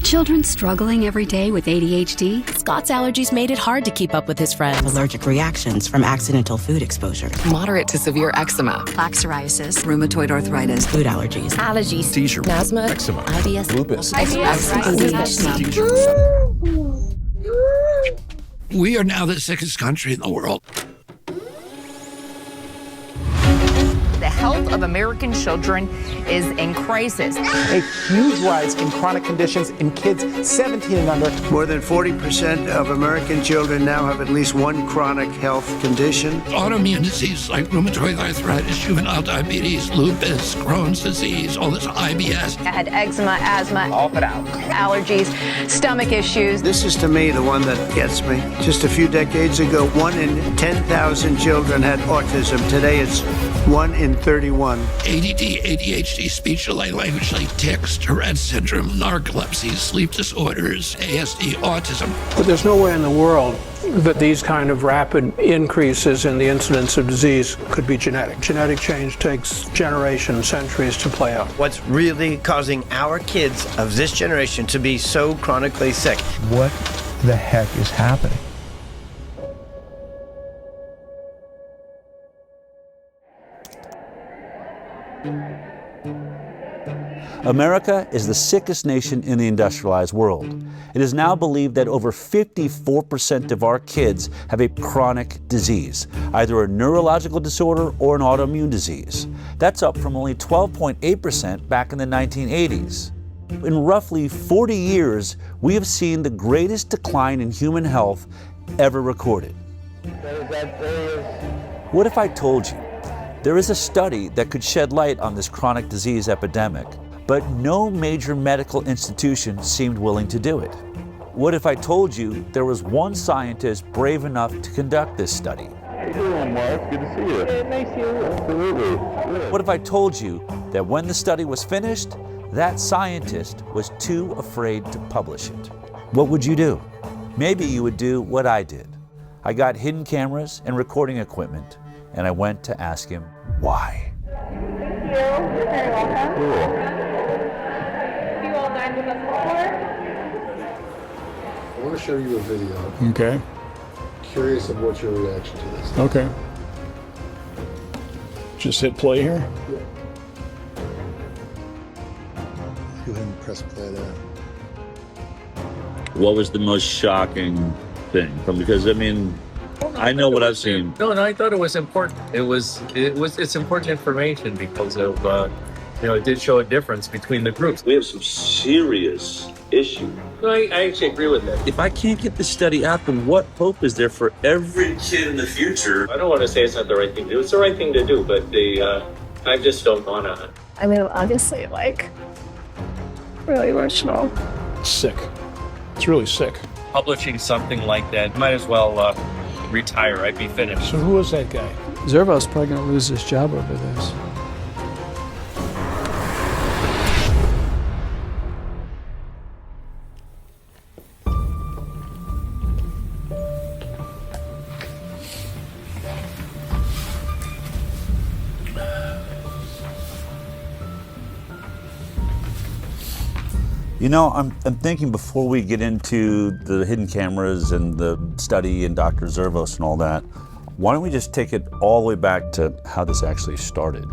children struggling every day with ADHD? Scott's allergies made it hard to keep up with his friends. Allergic reactions from accidental food exposure. Moderate to severe eczema. Plaque psoriasis. Rheumatoid arthritis. Food allergies. Allergies. Seizure. Asthma. Eczema. IBS. Lupus. We are now the sickest country in the world. The health of American children is in crisis. A huge rise in chronic conditions in kids 17 and under. More than 40% of American children now have at least one chronic health condition. Autoimmune disease like rheumatoid arthritis, juvenile diabetes, lupus, Crohn's disease, all this IBS. I had eczema, asthma, all put out. Allergies, stomach issues. This is to me the one that gets me. Just a few decades ago, 1 in 10,000 children had autism. Today it's 1 in 31. ADD, ADHD, speech delay, language delay, tics, Tourette's syndrome, narcolepsy, sleep disorders, ASD, autism. But there's no way in the world that these kind of rapid increases in the incidence of disease could be genetic. Genetic change takes generations, centuries to play out. What's really causing our kids of this generation to be so chronically sick? What the heck is happening? America is the sickest nation in the industrialized world. It is now believed that over 54% of our kids have a chronic disease, either a neurological disorder or an autoimmune disease. That's up from only 12.8% back in the 1980s. In roughly 40 years, we have seen the greatest decline in human health ever recorded. What if I told you there is a study that could shed light on this chronic disease epidemic, but no major medical institution seemed willing to do it? What if I told you there was one scientist brave enough to conduct this study? How you doing, Mark? Good to see you. Yeah, nice to see you. Absolutely. Yeah. What if I told you that when the study was finished, that scientist was too afraid to publish it? What would you do? Maybe you would do what I did. I got hidden cameras and recording equipment, and I went to ask him why. Thank you. You're very welcome. Cool. Have you all dined with us before? I want to show you a video. Okay. Curious of what's your reaction to this. Okay. Just hit play here. Yeah. Go ahead and press play there. What was the most shocking thing? Because I mean, I know what I've seen. No, I thought it was important. It's important information because of it did show a difference between the groups. We have some serious issues. No, I actually agree with that. If I can't get this study out, then what hope is there for every kid in the future? I don't want to say it's not the right thing to do. It's the right thing to do, but I just don't want to. I mean, obviously, really emotional. Sick. It's really sick. Publishing something like that, might as well retire. I'd be finished. So who was that guy? Zervo's probably going to lose his job over this. You know, I'm thinking before we get into the hidden cameras and the study and Dr. Zervos and all that, why don't we just take it all the way back to how this actually started?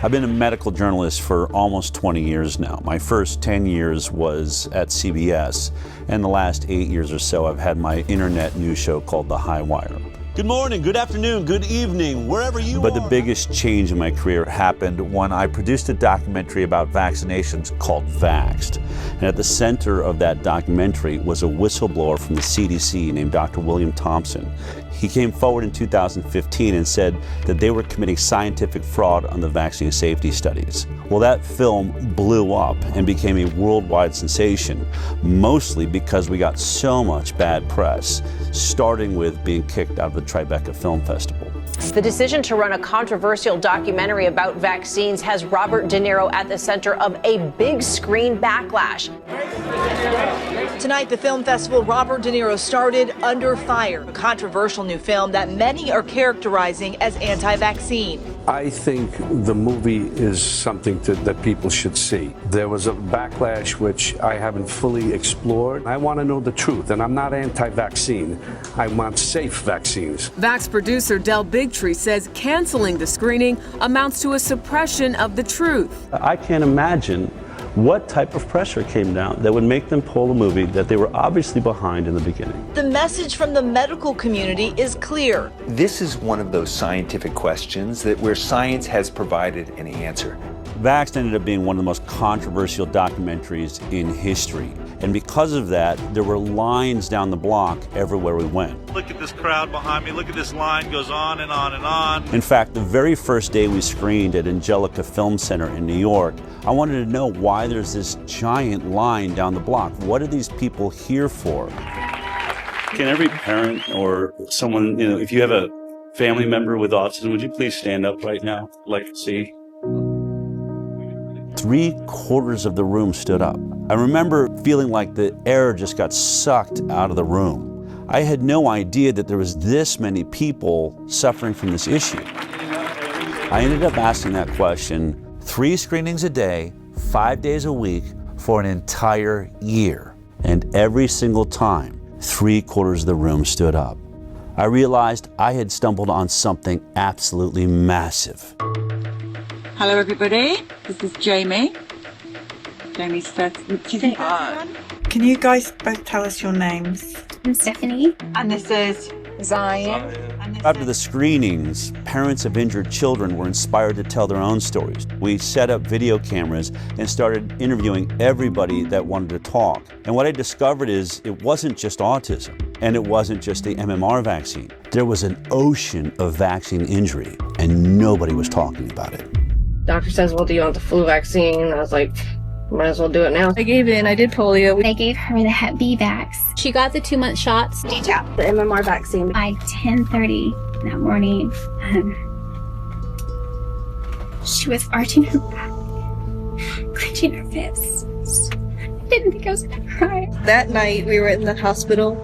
I've been a medical journalist for almost 20 years now. My first 10 years was at CBS, and the last 8 years or so I've had my internet news show called The High Wire. Good morning, good afternoon, good evening, wherever you are. But the biggest change in my career happened when I produced a documentary about vaccinations called Vaxxed. And at the center of that documentary was a whistleblower from the CDC named Dr. William Thompson. He came forward in 2015 and said that they were committing scientific fraud on the vaccine safety studies. Well, that film blew up and became a worldwide sensation, mostly because we got so much bad press, starting with being kicked out of the Tribeca Film Festival. The decision to run a controversial documentary about vaccines has Robert De Niro at the center of a big screen backlash. Tonight, the film festival Robert De Niro started Under Fire, a controversial new film that many are characterizing as anti-vaccine. I think the movie is something that people should see. There was a backlash which I haven't fully explored. I want to know the truth, and I'm not anti-vaccine. I want safe vaccines. Vax producer Dell Bigtree says canceling the screening amounts to a suppression of the truth. I can't imagine what type of pressure came down that would make them pull a movie that they were obviously behind in the beginning. The message from the medical community is clear. This is one of those scientific questions that where science has provided an answer. Vaxxed ended up being one of the most controversial documentaries in history. And because of that, there were lines down the block everywhere we went. Look at this crowd behind me. Look at this line goes on and on and on. In fact, the very first day we screened at Angelica Film Center in New York, I wanted to know why there's this giant line down the block. What are these people here for? Can every parent or someone, if you have a family member with autism, would you please stand up right now? I'd like to see. 3/4 of the room stood up. I remember feeling like the air just got sucked out of the room. I had no idea that there was this many people suffering from this issue. I ended up asking that question 3 screenings a day, 5 days a week for an entire year. And every single time, 3/4 of the room stood up. I realized I had stumbled on something absolutely massive. Hello everybody, this is Jamie. Jamie's first. Can you guys both tell us your names? I'm Stephanie. And this is Zion. After the screenings, parents of injured children were inspired to tell their own stories. We set up video cameras and started interviewing everybody that wanted to talk. And what I discovered is it wasn't just autism, and it wasn't just the MMR vaccine. There was an ocean of vaccine injury, and nobody was talking about it. Doctor says, well, do you want the flu vaccine? I was like, might as well do it now. I gave it and I did polio. They gave her the Hep B vax. She got the 2-month shots. Detail. The MMR vaccine. By 10:30 that morning, she was arching her back, clenching her fists. I didn't think I was gonna cry. That night we were in the hospital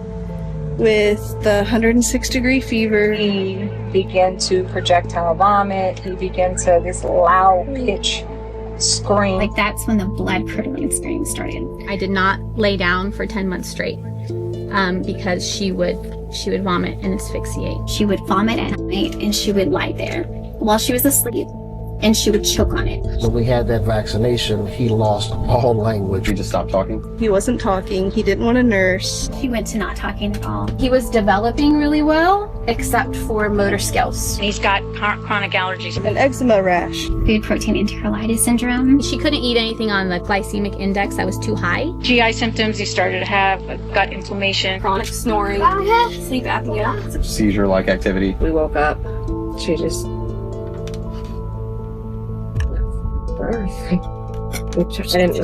with the 106-degree fever. He began to projectile vomit. He began to this loud pitch scream. Like that's when the blood-curdling scream started. I did not lay down for 10 months straight because she would vomit and asphyxiate. She would vomit at night and she would lie there while she was asleep and she would choke on it. When we had that vaccination, he lost all language. He just stopped talking? He wasn't talking. He didn't want to nurse. He went to not talking at all. He was developing really well, except for motor skills. He's got chronic allergies. An eczema rash. Food protein enterolitis syndrome. She couldn't eat anything on the glycemic index that was too high. GI symptoms. He started to have gut inflammation. Chronic snoring. Sleep apnea. Seizure-like activity. We woke up. She just...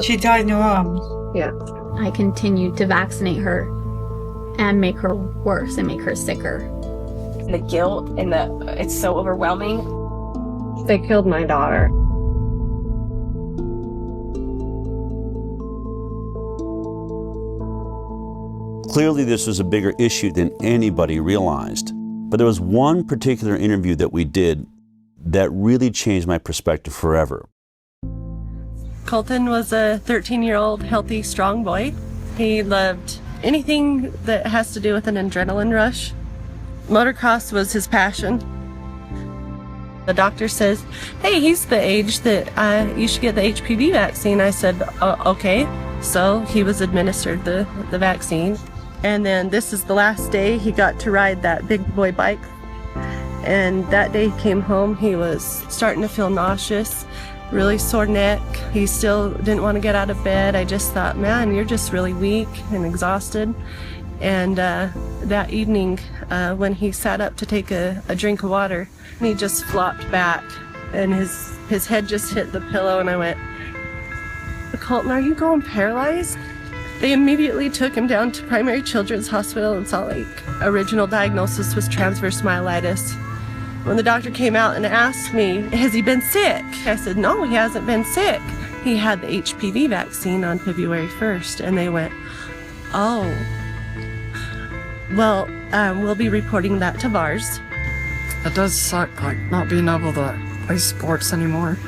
She died in your arms. Yeah. I continued to vaccinate her and make her worse and make her sicker. The guilt and it's so overwhelming. They killed my daughter. Clearly, this was a bigger issue than anybody realized. But there was one particular interview that we did that really changed my perspective forever. Colton was a 13-year-old healthy, strong boy. He loved anything that has to do with an adrenaline rush. Motocross was his passion. The doctor says, hey, he's the age that you should get the HPV vaccine. I said, okay. So he was administered the vaccine. And then this is the last day he got to ride that big boy bike. And that day he came home, he was starting to feel nauseous, really sore neck. He still didn't want to get out of bed. I just thought, man, you're just really weak and exhausted. And that evening, when he sat up to take a drink of water, he just flopped back and his head just hit the pillow, and I went, Colton, are you going paralyzed? They immediately took him down to Primary Children's Hospital in Salt Lake. Original diagnosis was transverse myelitis. When the doctor came out and asked me, has he been sick? I said, no, he hasn't been sick. He had the HPV vaccine on February 1st, and they went, oh, well, we'll be reporting that to VARS. It does suck, like, not being able to play sports anymore.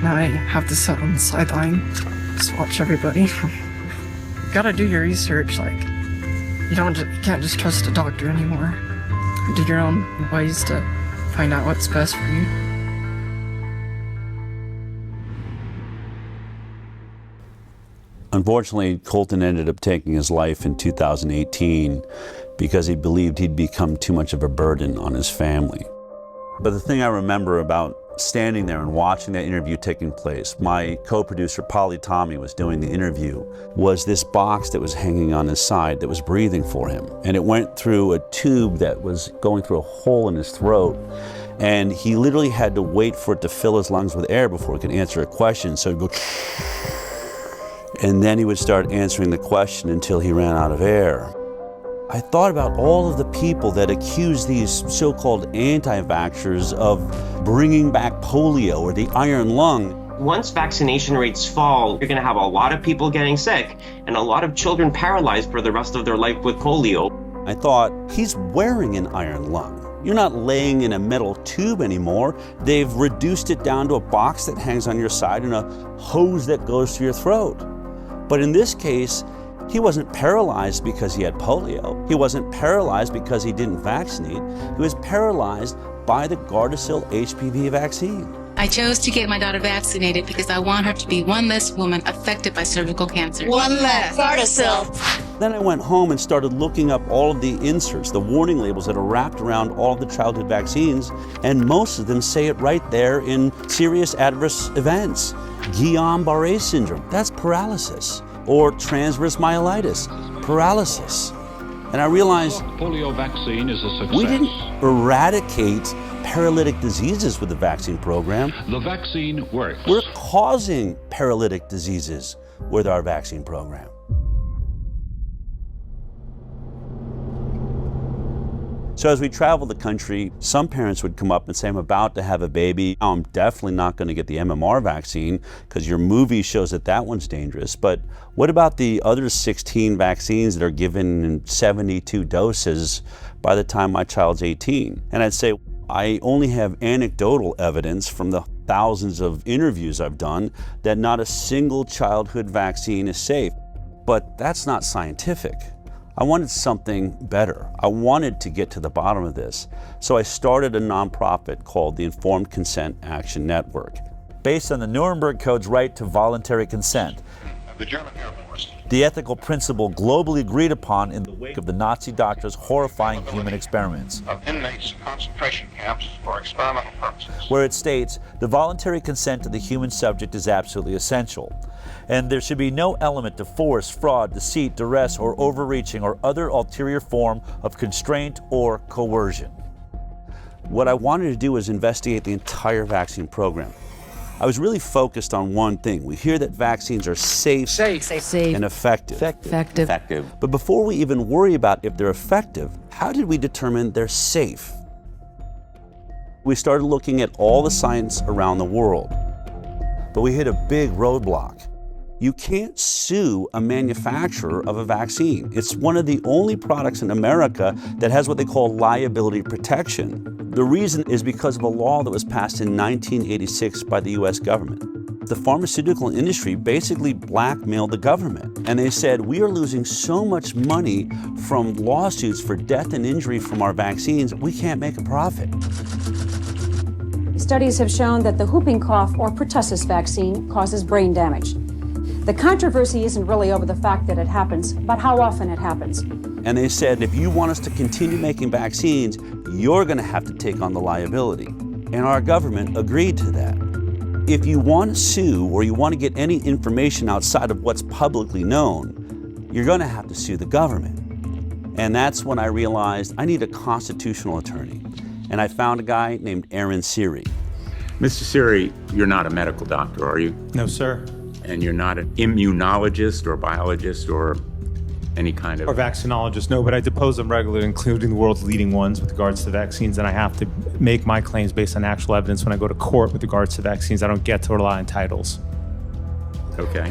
Now I have to sit on the sideline, just watch everybody. You gotta do your research, like, you can't just trust a doctor anymore. Do your own ways to find out what's best for you. Unfortunately, Colton ended up taking his life in 2018 because he believed he'd become too much of a burden on his family. But the thing I remember about standing there and watching that interview taking place, my co-producer Polly Tommy was doing the interview, was this box that was hanging on his side that was breathing for him. And it went through a tube that was going through a hole in his throat. And he literally had to wait for it to fill his lungs with air before he could answer a question. So he'd go, and then he would start answering the question until he ran out of air. I thought about all of the people that accuse these so-called anti-vaxxers of bringing back polio or the iron lung. Once vaccination rates fall, you're going to have a lot of people getting sick and a lot of children paralyzed for the rest of their life with polio. I thought, he's wearing an iron lung. You're not laying in a metal tube anymore. They've reduced it down to a box that hangs on your side and a hose that goes to your throat. But in this case, he wasn't paralyzed because he had polio. He wasn't paralyzed because he didn't vaccinate. He was paralyzed by the Gardasil HPV vaccine. I chose to get my daughter vaccinated because I want her to be one less woman affected by cervical cancer. One less. Gardasil. Then I went home and started looking up all of the inserts, the warning labels that are wrapped around all of the childhood vaccines, and most of them say it right there in serious adverse events. Guillain-Barré syndrome, that's paralysis. Or transverse myelitis, paralysis. And I realized polio vaccine is a success. We didn't eradicate paralytic diseases with the vaccine program. The vaccine works. We're causing paralytic diseases with our vaccine program. So as we traveled the country, some parents would come up and say, I'm about to have a baby. I'm definitely not going to get the MMR vaccine because your movie shows that that one's dangerous. But what about the other 16 vaccines that are given in 72 doses by the time my child's 18? And I'd say, I only have anecdotal evidence from the thousands of interviews I've done that not a single childhood vaccine is safe. But that's not scientific. I wanted something better. I wanted to get to the bottom of this. So I started a nonprofit called the Informed Consent Action Network. Based on the Nuremberg Code's right to voluntary consent, the German Air Force, the ethical principle globally agreed upon in the wake of the Nazi doctors' horrifying human experiments, of inmates in concentration camps for experimental purposes, where it states the voluntary consent of the human subject is absolutely essential, and there should be no element of force, fraud, deceit, duress, or overreaching or other ulterior form of constraint or coercion. What I wanted to do was investigate the entire vaccine program. I was really focused on one thing. We hear that vaccines are safe and effective. But before we even worry about if they're effective, how did we determine they're safe? We started looking at all the science around the world, but we hit a big roadblock. You can't sue a manufacturer of a vaccine. It's one of the only products in America that has what they call liability protection. The reason is because of a law that was passed in 1986 by the US government. The pharmaceutical industry basically blackmailed the government, and they said, we are losing so much money from lawsuits for death and injury from our vaccines, we can't make a profit. Studies have shown that the whooping cough or pertussis vaccine causes brain damage. The controversy isn't really over the fact that it happens, but how often it happens. And they said, if you want us to continue making vaccines, you're going to have to take on the liability. And our government agreed to that. If you want to sue or you want to get any information outside of what's publicly known, you're going to have to sue the government. And that's when I realized I need a constitutional attorney. And I found a guy named Aaron Siri. Mr. Siri, you're not a medical doctor, are you? No, sir. And you're not an immunologist or biologist or any kind of... Or vaccinologists, no, but I depose them regularly, including the world's leading ones with regards to vaccines, and I have to make my claims based on actual evidence when I go to court with regards to vaccines. I don't get to rely on titles. Okay.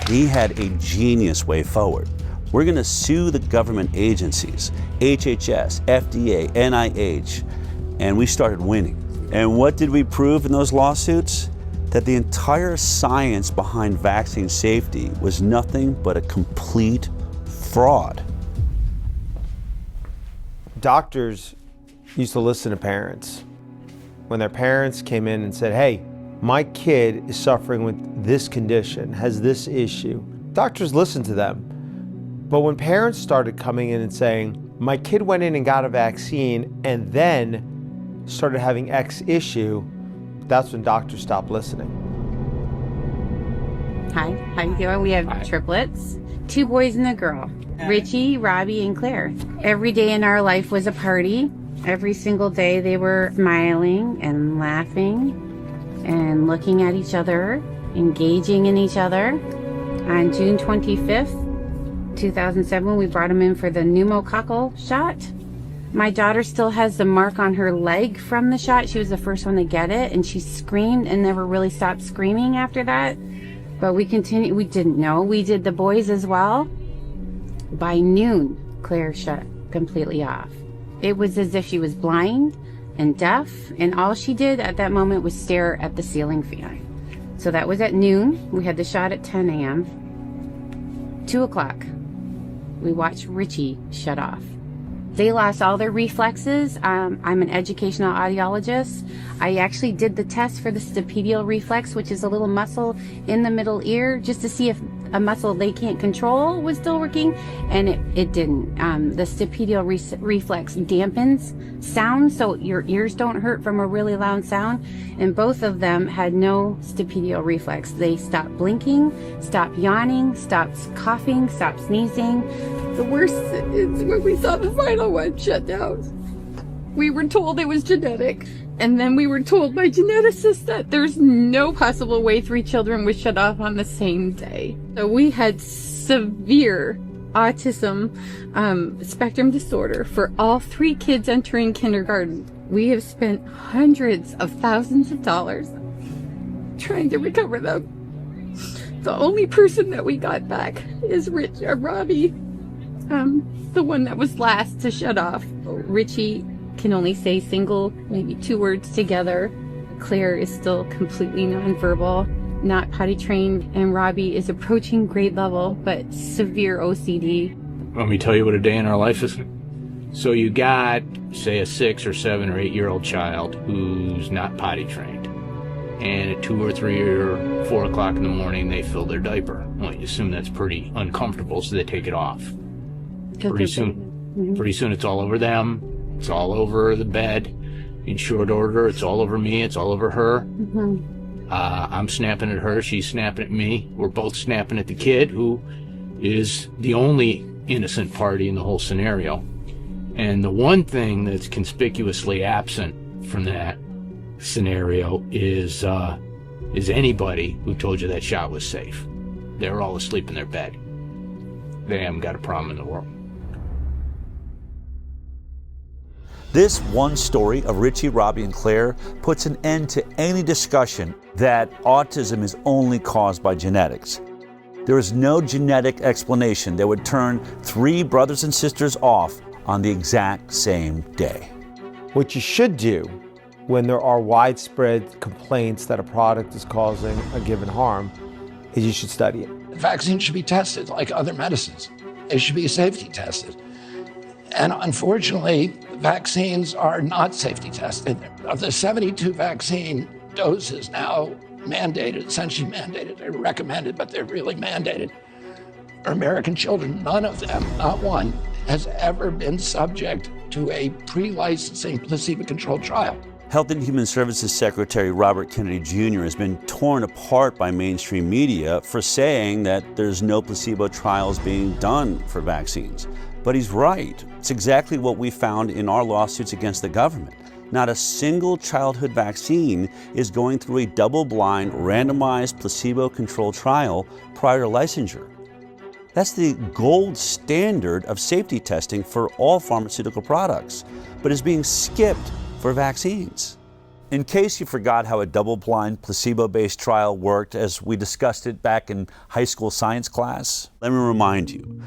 He had a genius way forward. We're going to sue the government agencies, HHS, FDA, NIH, and we started winning. And what did we prove in those lawsuits? That the entire science behind vaccine safety was nothing but a complete fraud. Doctors used to listen to parents. When their parents came in and said, hey, my kid is suffering with this condition, has this issue, doctors listened to them. But when parents started coming in and saying, my kid went in and got a vaccine and then started having X issue, that's when doctors stopped listening. Hi, how you doing? We have triplets, 2 boys and a girl, Richie, Robbie, and Claire. Every day in our life was a party. Every single day they were smiling and laughing and looking at each other, engaging in each other. On June 25th, 2007, we brought them in for the pneumococcal shot. My daughter still has the mark on her leg from the shot. She was the first one to get it, and she screamed and never really stopped screaming after that. But we continued. We didn't know. We did the boys as well. By noon, Claire shut completely off. It was as if she was blind and deaf, and all she did at that moment was stare at the ceiling fan. So that was at noon. We had the shot at 10 a.m. 2 o'clock, we watched Richie shut off. They lost all their reflexes. I'm an educational audiologist. I actually did the test for the stapedial reflex, which is a little muscle in the middle ear, just to see if a muscle they can't control was still working, and it didn't. The stapedial reflex dampens sound so your ears don't hurt from a really loud sound, and both of them had no stapedial reflex. They stopped blinking, stopped yawning, stopped coughing, stopped sneezing. The worst is when we saw the final one shut down. We were told it was genetic, and then we were told by geneticists that there's no possible way 3 children would shut off on the same day. So we had severe autism spectrum disorder for all 3 kids entering kindergarten. We have spent hundreds of thousands of dollars trying to recover them. The only person that we got back is Robbie, the one that was last to shut off. Richie can only say single, maybe 2 words together. Claire is still completely nonverbal, not potty trained, and Robbie is approaching grade level, but severe OCD. Let me tell you what a day in our life is. So you got, say, a 6 or 7 or 8 year old child who's not potty trained, and at 2 or 3 or 4 o'clock in the morning they fill their diaper. Well, you assume that's pretty uncomfortable, so they take it off. Pretty soon it's all over them. It's all over the bed. In short order, it's all over me. It's all over her. I'm snapping at her. She's snapping at me. We're both snapping at the kid, who is the only innocent party in the whole scenario. And the one thing that's conspicuously absent from that scenario is anybody who told you that shot was safe. They were all asleep in their bed. They haven't got a problem in the world. This one story of Richie, Robbie, and Claire puts an end to any discussion that autism is only caused by genetics. There is no genetic explanation that would turn 3 brothers and sisters off on the exact same day. What you should do when there are widespread complaints that a product is causing a given harm is you should study it. Vaccines should be tested like other medicines. They should be safety tested. And unfortunately, vaccines are not safety tested. Of the 72 vaccine doses now mandated, essentially mandated, they're recommended, but they're really mandated for American children, none of them, not one, has ever been subject to a pre-licensing placebo-controlled trial. Health and Human Services Secretary Robert Kennedy Jr. has been torn apart by mainstream media for saying that there's no placebo trials being done for vaccines. But he's right. It's exactly what we found in our lawsuits against the government. Not a single childhood vaccine is going through a double-blind, randomized, placebo-controlled trial prior to licensure. That's the gold standard of safety testing for all pharmaceutical products, but is being skipped for vaccines. In case you forgot how a double-blind, placebo-based trial worked as we discussed it back in high school science class, let me remind you.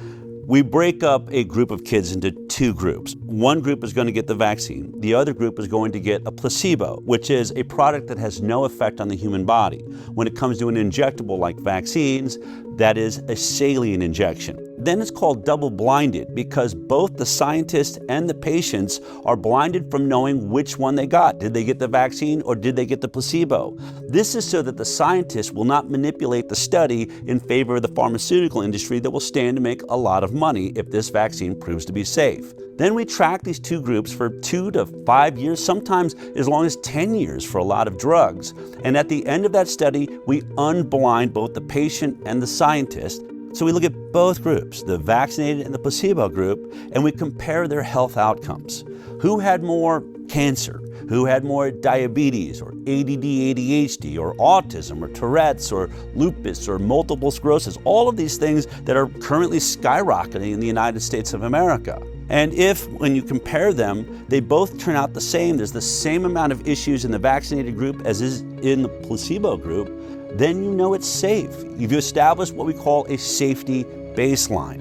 We break up a group of kids into two groups. One group is going to get the vaccine. The other group is going to get a placebo, which is a product that has no effect on the human body. When it comes to an injectable like vaccines, that is a saline injection. Then it's called double-blinded because both the scientists and the patients are blinded from knowing which one they got. Did they get the vaccine or did they get the placebo? This is so that the scientists will not manipulate the study in favor of the pharmaceutical industry that will stand to make a lot of money if this vaccine proves to be safe. Then we track these two groups for 2 to 5 years, sometimes as long as 10 years for a lot of drugs. And at the end of that study, we unblind both the patient and the scientist. So we look at both groups, the vaccinated and the placebo group, and we compare their health outcomes. Who had more cancer? Who had more diabetes or ADD, ADHD or autism or Tourette's or lupus or multiple sclerosis? All of these things that are currently skyrocketing in the United States of America. And if, when you compare them, they both turn out the same, there's the same amount of issues in the vaccinated group as is in the placebo group, then you know it's safe. You've established what we call a safety baseline.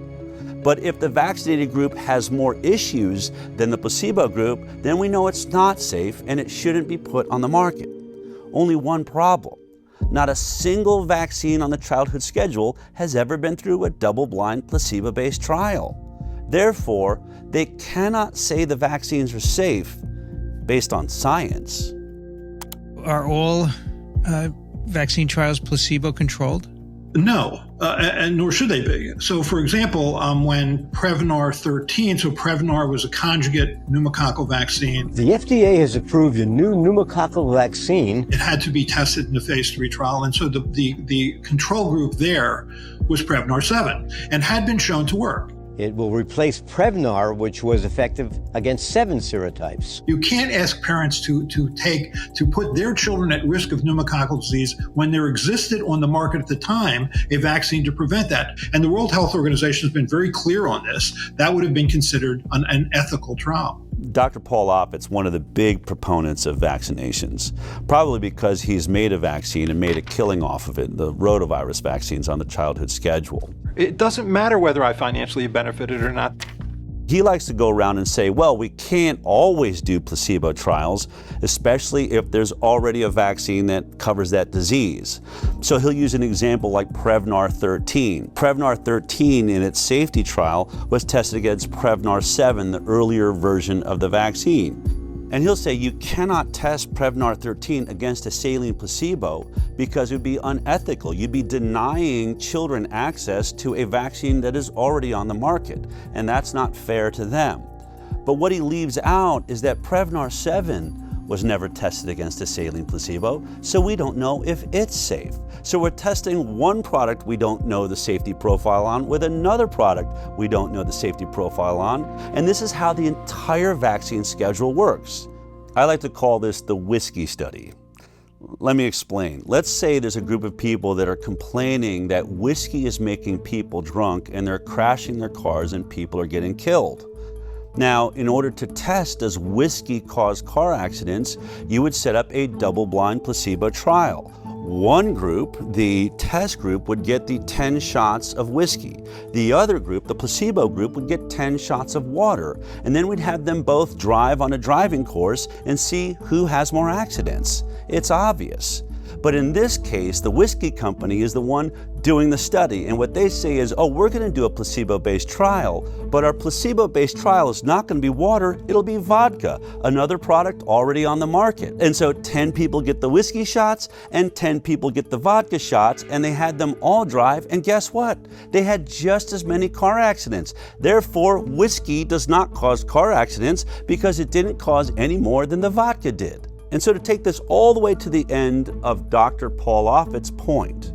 But if the vaccinated group has more issues than the placebo group, then we know it's not safe and it shouldn't be put on the market. Only one problem. Not a single vaccine on the childhood schedule has ever been through a double-blind, placebo-based trial. Therefore, they cannot say the vaccines are safe based on science. Are all vaccine trials placebo-controlled? No, and nor should they be. So, for example, when Prevnar 13, so Prevnar was a conjugate pneumococcal vaccine. The FDA has approved a new pneumococcal vaccine. It had to be tested in the phase 3 trial, and so the control group there was Prevnar 7 and had been shown to work. It will replace Prevnar, which was effective against 7 serotypes. You can't ask parents to put their children at risk of pneumococcal disease when there existed on the market at the time a vaccine to prevent that. And the World Health Organization has been very clear on this. That would have been considered an ethical trial. Dr. Paul Offit's one of the big proponents of vaccinations, probably because he's made a vaccine and made a killing off of it, the rotavirus vaccines on the childhood schedule. It doesn't matter whether I financially benefited or not. He likes to go around and say, well, we can't always do placebo trials, especially if there's already a vaccine that covers that disease. So he'll use an example like Prevnar 13. Prevnar 13 in its safety trial was tested against Prevnar 7, the earlier version of the vaccine. And he'll say you cannot test Prevnar 13 against a saline placebo because it would be unethical. You'd be denying children access to a vaccine that is already on the market, and that's not fair to them. But what he leaves out is that Prevnar 7 was never tested against a saline placebo, so we don't know if it's safe. So we're testing one product we don't know the safety profile on with another product we don't know the safety profile on, and this is how the entire vaccine schedule works. I like to call this the whiskey study. Let me explain. Let's say there's a group of people that are complaining that whiskey is making people drunk and they're crashing their cars and people are getting killed. Now, in order to test does whiskey cause car accidents, you would set up a double-blind placebo trial. One group, the test group, would get the 10 shots of whiskey. The other group, the placebo group, would get 10 shots of water. And then we'd have them both drive on a driving course and see who has more accidents. It's obvious. But in this case, the whiskey company is the one doing the study. And what they say is, oh, we're going to do a placebo-based trial, but our placebo-based trial is not going to be water, it'll be vodka, another product already on the market. And so 10 people get the whiskey shots and 10 people get the vodka shots, and they had them all drive, and guess what? They had just as many car accidents. Therefore, whiskey does not cause car accidents because it didn't cause any more than the vodka did. And so to take this all the way to the end of Dr. Paul Offit's point,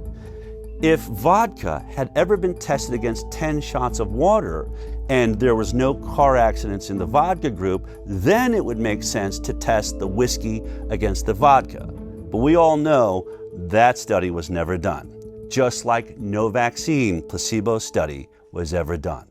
if vodka had ever been tested against 10 shots of water and there was no car accidents in the vodka group, then it would make sense to test the whiskey against the vodka. But we all know that study was never done, just like no vaccine placebo study was ever done.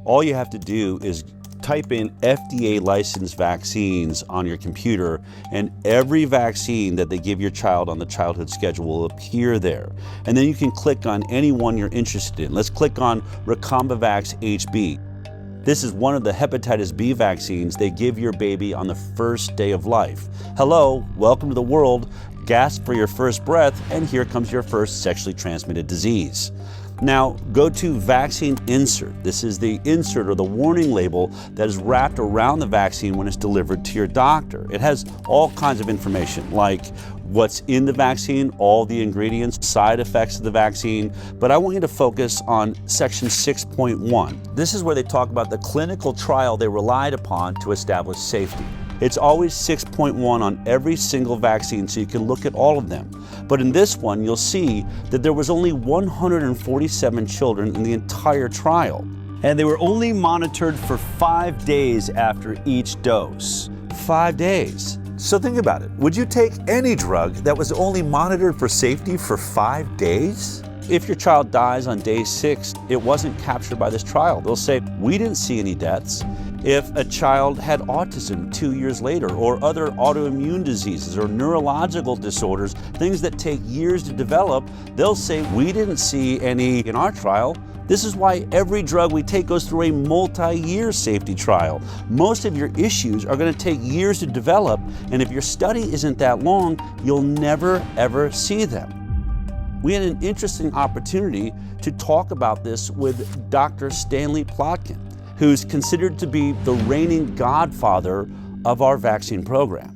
All you have to do is type in FDA licensed vaccines on your computer, and every vaccine that they give your child on the childhood schedule will appear there. And then you can click on any one you're interested in. Let's click on Recombavax HB. This is one of the hepatitis B vaccines they give your baby on the first day of life. Hello, welcome to the world. Gasp for your first breath, and here comes your first sexually transmitted disease. Now, go to vaccine insert. This is the insert or the warning label that is wrapped around the vaccine when it's delivered to your doctor. It has all kinds of information like what's in the vaccine, all the ingredients, side effects of the vaccine, but I want you to focus on section 6.1. This is where they talk about the clinical trial they relied upon to establish safety. It's always 6.1 on every single vaccine, so you can look at all of them. But in this one, you'll see that there was only 147 children in the entire trial. And they were only monitored for 5 days after each dose. 5 days. So think about it. Would you take any drug that was only monitored for safety for 5 days? If your child dies on day 6, it wasn't captured by this trial. They'll say, we didn't see any deaths. If a child had autism 2 years later, or other autoimmune diseases or neurological disorders, things that take years to develop, they'll say, we didn't see any in our trial. This is why every drug we take goes through a multi-year safety trial. Most of your issues are going to take years to develop, and if your study isn't that long, you'll never ever see them. We had an interesting opportunity to talk about this with Dr. Stanley Plotkin, who's considered to be the reigning godfather of our vaccine program.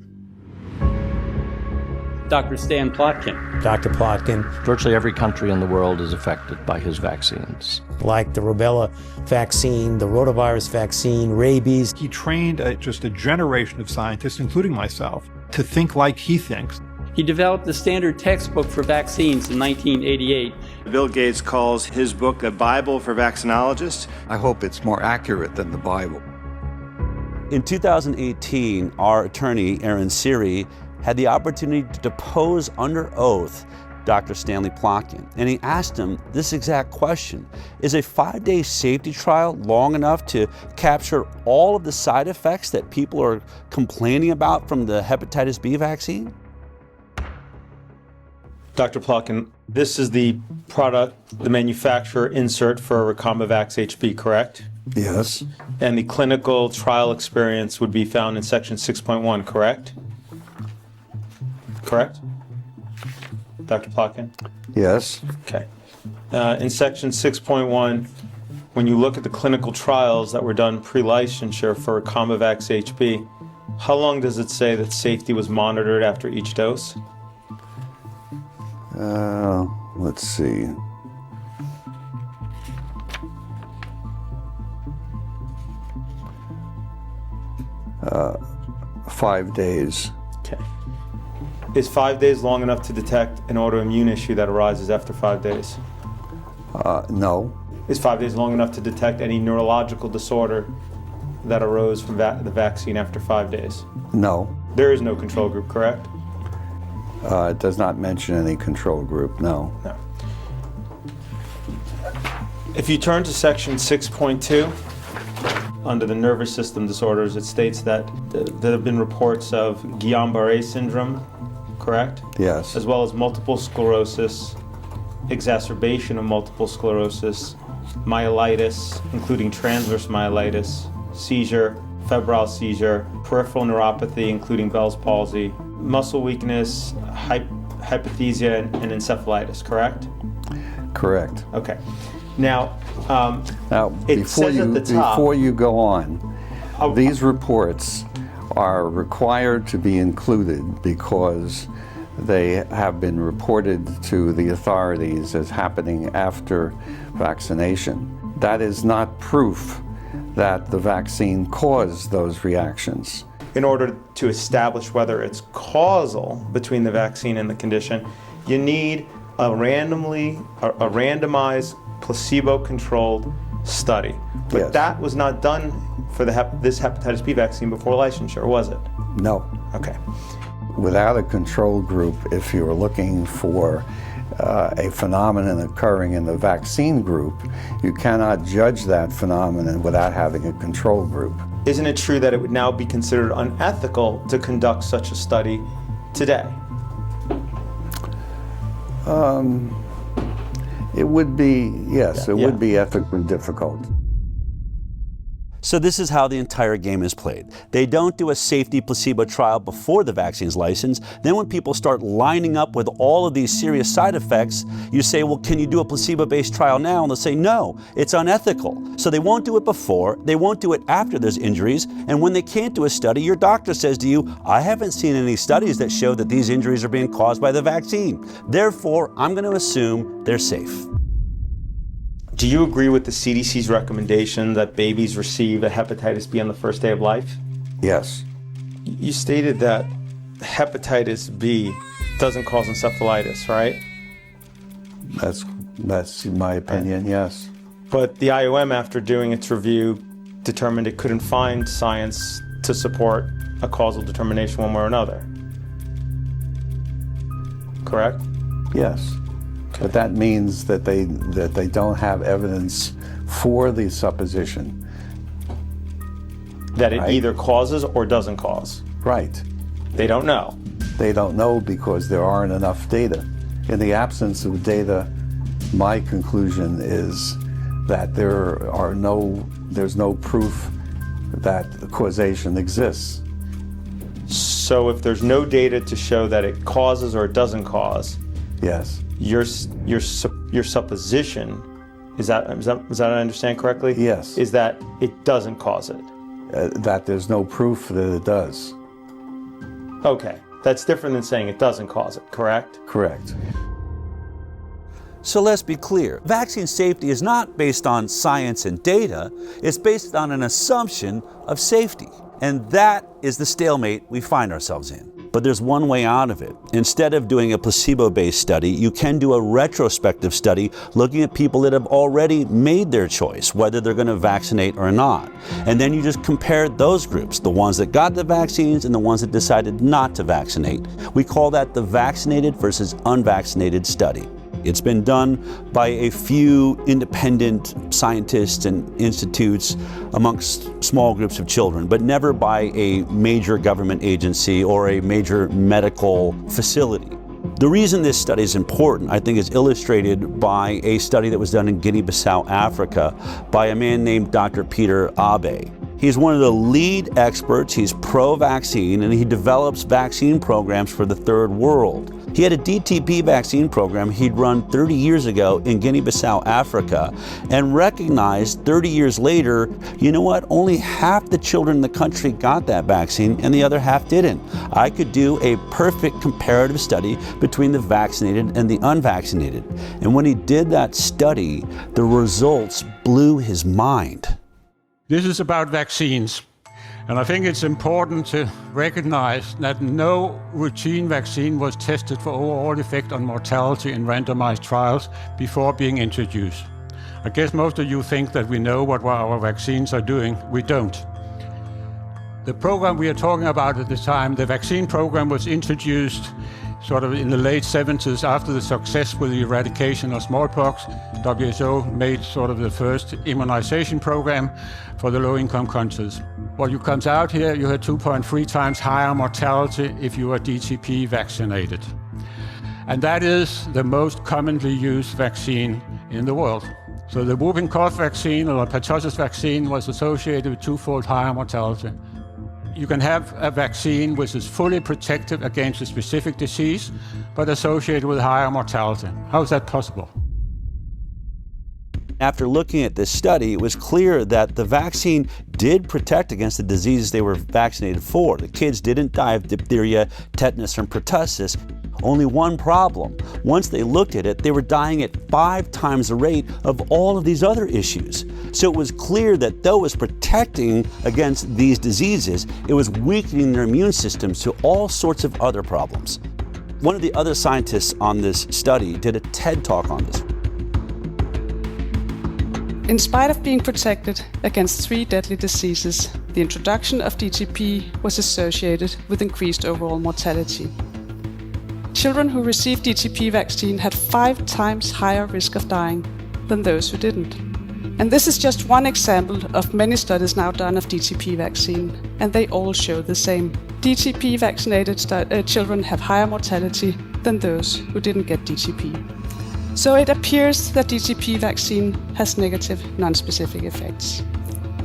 Dr. Stan Plotkin. Dr. Plotkin. Virtually every country in the world is affected by his vaccines. Like the rubella vaccine, the rotavirus vaccine, rabies. He trained just a generation of scientists, including myself, to think like he thinks. He developed the standard textbook for vaccines in 1988. Bill Gates calls his book a Bible for vaccinologists. I hope it's more accurate than the Bible. In 2018, our attorney, Aaron Siri, had the opportunity to depose under oath Dr. Stanley Plotkin, and he asked him this exact question. Is a 5-day safety trial long enough to capture all of the side effects that people are complaining about from the hepatitis B vaccine? Dr. Plotkin, this is the product, the manufacturer insert for Recombavax HB, correct? Yes. And the clinical trial experience would be found in section 6.1, correct? Correct? Dr. Plotkin? Yes. Okay. In section 6.1, when you look at the clinical trials that were done pre-licensure for Recombavax HB, how long does it say that safety was monitored after each dose? Let's see. Uh, 5 days. Okay. Is 5 days long enough to detect an autoimmune issue that arises after 5 days? No. Is 5 days long enough to detect any neurological disorder that arose from the vaccine after 5 days? No. There is no control group, correct? It does not mention any control group, no. No. If you turn to section 6.2, under the nervous system disorders, it states that there have been reports of Guillain-Barré syndrome, correct? Yes. As well as multiple sclerosis, exacerbation of multiple sclerosis, myelitis, including transverse myelitis, seizure, febrile seizure, peripheral neuropathy, including Bell's palsy, muscle weakness, hypothesia, and encephalitis, correct? Correct. Okay. Now, it says at the top... Before you go on, these reports are required to be included because they have been reported to the authorities as happening after vaccination. That is not proof that the vaccine caused those reactions. In order to establish whether it's causal between the vaccine and the condition, you need a randomized, placebo-controlled study. But yes. That was not done for this hepatitis B vaccine before licensure, was it? No. Okay. Without a control group, if you're looking for a phenomenon occurring in the vaccine group, you cannot judge that phenomenon without having a control group. Isn't it true that it would now be considered unethical to conduct such a study today? It would be, yes, it would be ethically difficult. So this is how the entire game is played. They don't do a safety placebo trial before the vaccine's licensed. Then when people start lining up with all of these serious side effects, you say, well, can you do a placebo-based trial now? And they'll say, no, it's unethical. So they won't do it before, they won't do it after there's injuries, and when they can't do a study, your doctor says to you, I haven't seen any studies that show that these injuries are being caused by the vaccine. Therefore, I'm going to assume they're safe. Do you agree with the CDC's recommendation that babies receive a hepatitis B on the first day of life? Yes. You stated that hepatitis B doesn't cause encephalitis, right? That's my opinion, yes. But the IOM, after doing its review, determined it couldn't find science to support a causal determination one way or another. Correct? Yes. But that means that they don't have evidence for the supposition. That it either causes or doesn't cause. Right. They don't know. They don't know because there aren't enough data. In the absence of data, my conclusion is that there's no proof that the causation exists. So if there's no data to show that it causes or it doesn't cause, yes. Your supposition, is that I understand correctly? Yes. Is that it doesn't cause it? That there's no proof that it does. Okay, that's different than saying it doesn't cause it, correct? Correct. So let's be clear, vaccine safety is not based on science and data, it's based on an assumption of safety. And that is the stalemate we find ourselves in. But there's one way out of it. Instead of doing a placebo-based study, you can do a retrospective study looking at people that have already made their choice, whether they're going to vaccinate or not. And then you just compare those groups, the ones that got the vaccines and the ones that decided not to vaccinate. We call that the vaccinated versus unvaccinated study. It's been done by a few independent scientists and institutes amongst small groups of children, but never by a major government agency or a major medical facility. The reason this study is important, I think, is illustrated by a study that was done in Guinea-Bissau, Africa, by a man named Dr. Peter Abe. He's one of the lead experts, he's pro-vaccine, and he develops vaccine programs for the third world. He had a DTP vaccine program he'd run 30 years ago in Guinea-Bissau, Africa, and recognized 30 years later, you know what, only half the children in the country got that vaccine and the other half didn't. I could do a perfect comparative study between the vaccinated and the unvaccinated. And when he did that study, the results blew his mind. This is about vaccines. And I think it's important to recognize that no routine vaccine was tested for overall effect on mortality in randomized trials before being introduced. I guess most of you think that we know what our vaccines are doing. We don't. The program we are talking about at the time, the vaccine program, was introduced sort of in the late 70s after the success with the eradication of smallpox. WHO made sort of the first immunization program for the low-income countries. What comes out here, you had 2.3 times higher mortality if you are DTP vaccinated. And that is the most commonly used vaccine in the world. So the whooping cough vaccine or the pertussis vaccine was associated with twofold higher mortality. You can have a vaccine which is fully protective against a specific disease, but associated with higher mortality. How is that possible? After looking at this study, it was clear that the vaccine did protect against the diseases they were vaccinated for. The kids didn't die of diphtheria, tetanus, and pertussis. Only one problem. Once they looked at it, they were dying at 5 times the rate of all of these other issues. So it was clear that though it was protecting against these diseases, it was weakening their immune systems to all sorts of other problems. One of the other scientists on this study did a TED Talk on this. In spite of being protected against 3 deadly diseases, the introduction of DTP was associated with increased overall mortality. Children who received DTP vaccine had 5 times higher risk of dying than those who didn't. And this is just one example of many studies now done of DTP vaccine, and they all show the same. DTP vaccinated children have higher mortality than those who didn't get DTP. So it appears that DTP vaccine has negative non-specific effects.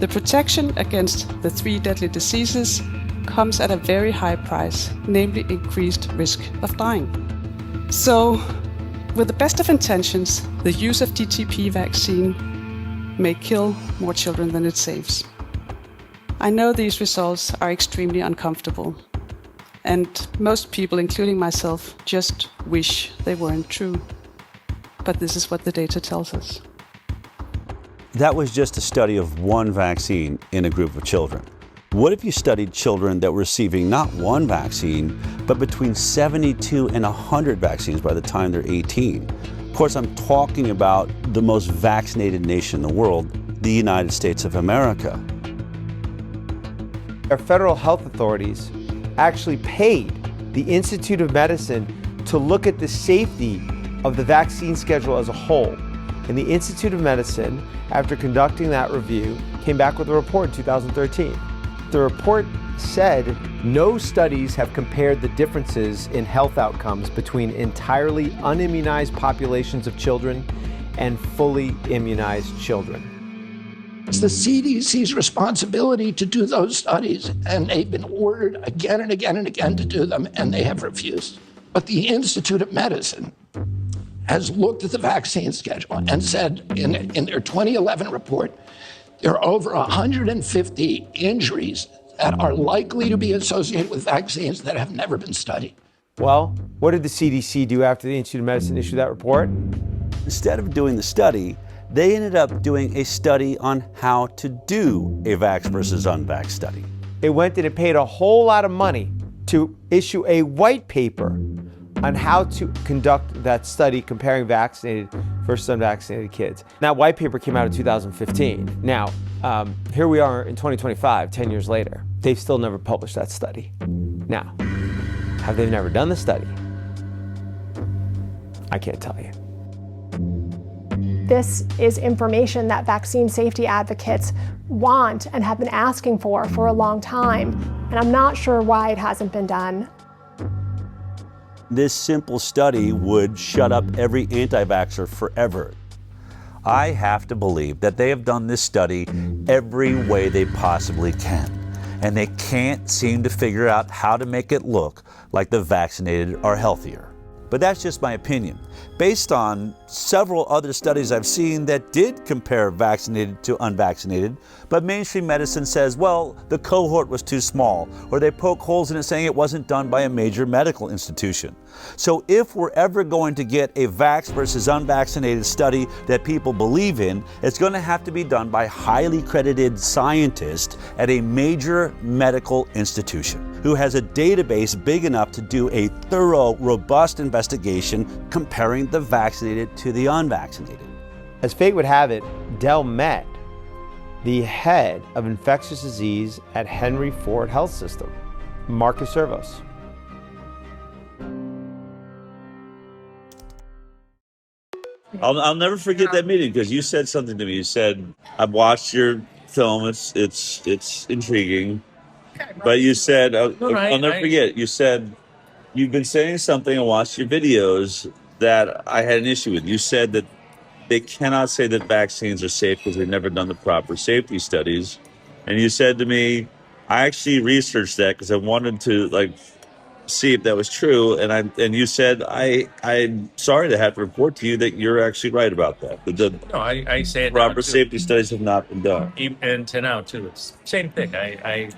The protection against the 3 deadly diseases comes at a very high price, namely increased risk of dying. So, with the best of intentions, the use of DTP vaccine may kill more children than it saves. I know these results are extremely uncomfortable, and most people, including myself, just wish they weren't true. But this is what the data tells us. That was just a study of one vaccine in a group of children. What if you studied children that were receiving not one vaccine, but between 72 and 100 vaccines by the time they're 18? Of course, I'm talking about the most vaccinated nation in the world, the United States of America. Our federal health authorities actually paid the Institute of Medicine to look at the safety of the vaccine schedule as a whole. And the Institute of Medicine, after conducting that review, came back with a report in 2013. The report said no studies have compared the differences in health outcomes between entirely unimmunized populations of children and fully immunized children. It's the CDC's responsibility to do those studies, and they've been ordered again and again and again to do them, and they have refused. But the Institute of Medicine has looked at the vaccine schedule and said in their 2011 report, there are over 150 injuries that are likely to be associated with vaccines that have never been studied. Well, what did the CDC do after the Institute of Medicine issued that report? Instead of doing the study, they ended up doing a study on how to do a vax versus unvax study. It went and it paid a whole lot of money to issue a white paper on how to conduct that study comparing vaccinated versus unvaccinated kids. That white paper came out in 2015. Now, here we are in 2025, 10 years later. They've still never published that study. Now, have they never done the study? I can't tell you. This is information that vaccine safety advocates want and have been asking for a long time, and I'm not sure why it hasn't been done. This simple study would shut up every anti-vaxxer forever. I have to believe that they have done this study every way they possibly can, and they can't seem to figure out how to make it look like the vaccinated are healthier. But that's just my opinion, based on several other studies I've seen that did compare vaccinated to unvaccinated, but mainstream medicine says, well, the cohort was too small, or they poke holes in it saying it wasn't done by a major medical institution. So if we're ever going to get a vax versus unvaccinated study that people believe in, it's going to have to be done by highly credited scientists at a major medical institution who has a database big enough to do a thorough, robust investigation comparing the vaccinated to the unvaccinated. As fate would have it, Dell met the head of infectious disease at Henry Ford Health System, Marcus Servos. I'll never forget that meeting because you said something to me. You said, "I've watched your film. It's intriguing." But you said, I'll never forget. You said you've been saying something and watched your videos that I had an issue with. You said that they cannot say that vaccines are safe because they've never done the proper safety studies. And you said to me, I actually researched that because I wanted to see if that was true. And you said, I'm sorry to have to report to you that you're actually right about that. No, I say it proper now, too. safety studies have not been done. And to now too, it's same thing. I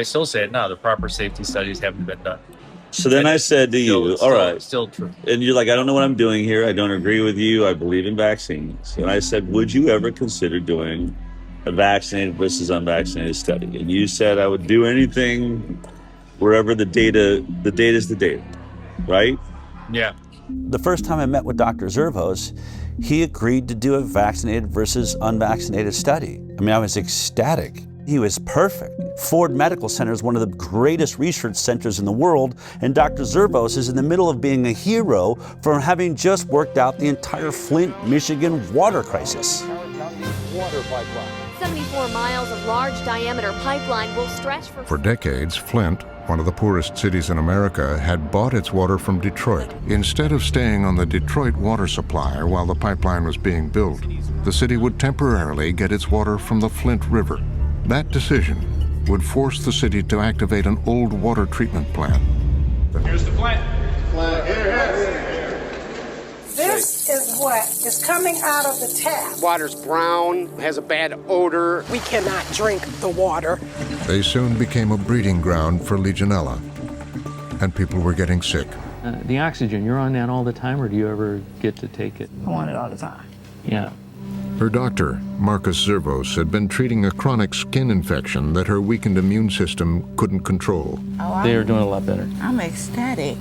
still say it now. The proper safety studies haven't been done. So then I said to you, all right. Still true. And you're like, I don't know what I'm doing here. I don't agree with you. I believe in vaccines. And I said, would you ever consider doing a vaccinated versus unvaccinated study? And you said I would do anything wherever the data is the data, right? Yeah. The first time I met with Dr. Zervos, he agreed to do a vaccinated versus unvaccinated study. I mean, I was ecstatic. He was perfect. Ford Medical Center is one of the greatest research centers in the world, and Dr. Zervos is in the middle of being a hero for having just worked out the entire Flint, Michigan water crisis. 74 miles of large diameter pipeline will stretch For decades, Flint, one of the poorest cities in America, had bought its water from Detroit. Instead of staying on the Detroit water supply while the pipeline was being built, the city would temporarily get its water from the Flint River. That decision would force the city to activate an old water treatment plant. Here's the plant. This is what is coming out of the tap. Water's brown, has a bad odor. We cannot drink the water. They soon became a breeding ground for Legionella, and people were getting sick. The oxygen, you're on that all the time, or do you ever get to take it? I want it all the time. Yeah. Her doctor, Marcus Zervos, had been treating a chronic skin infection that her weakened immune system couldn't control. They are doing a lot better. I'm ecstatic.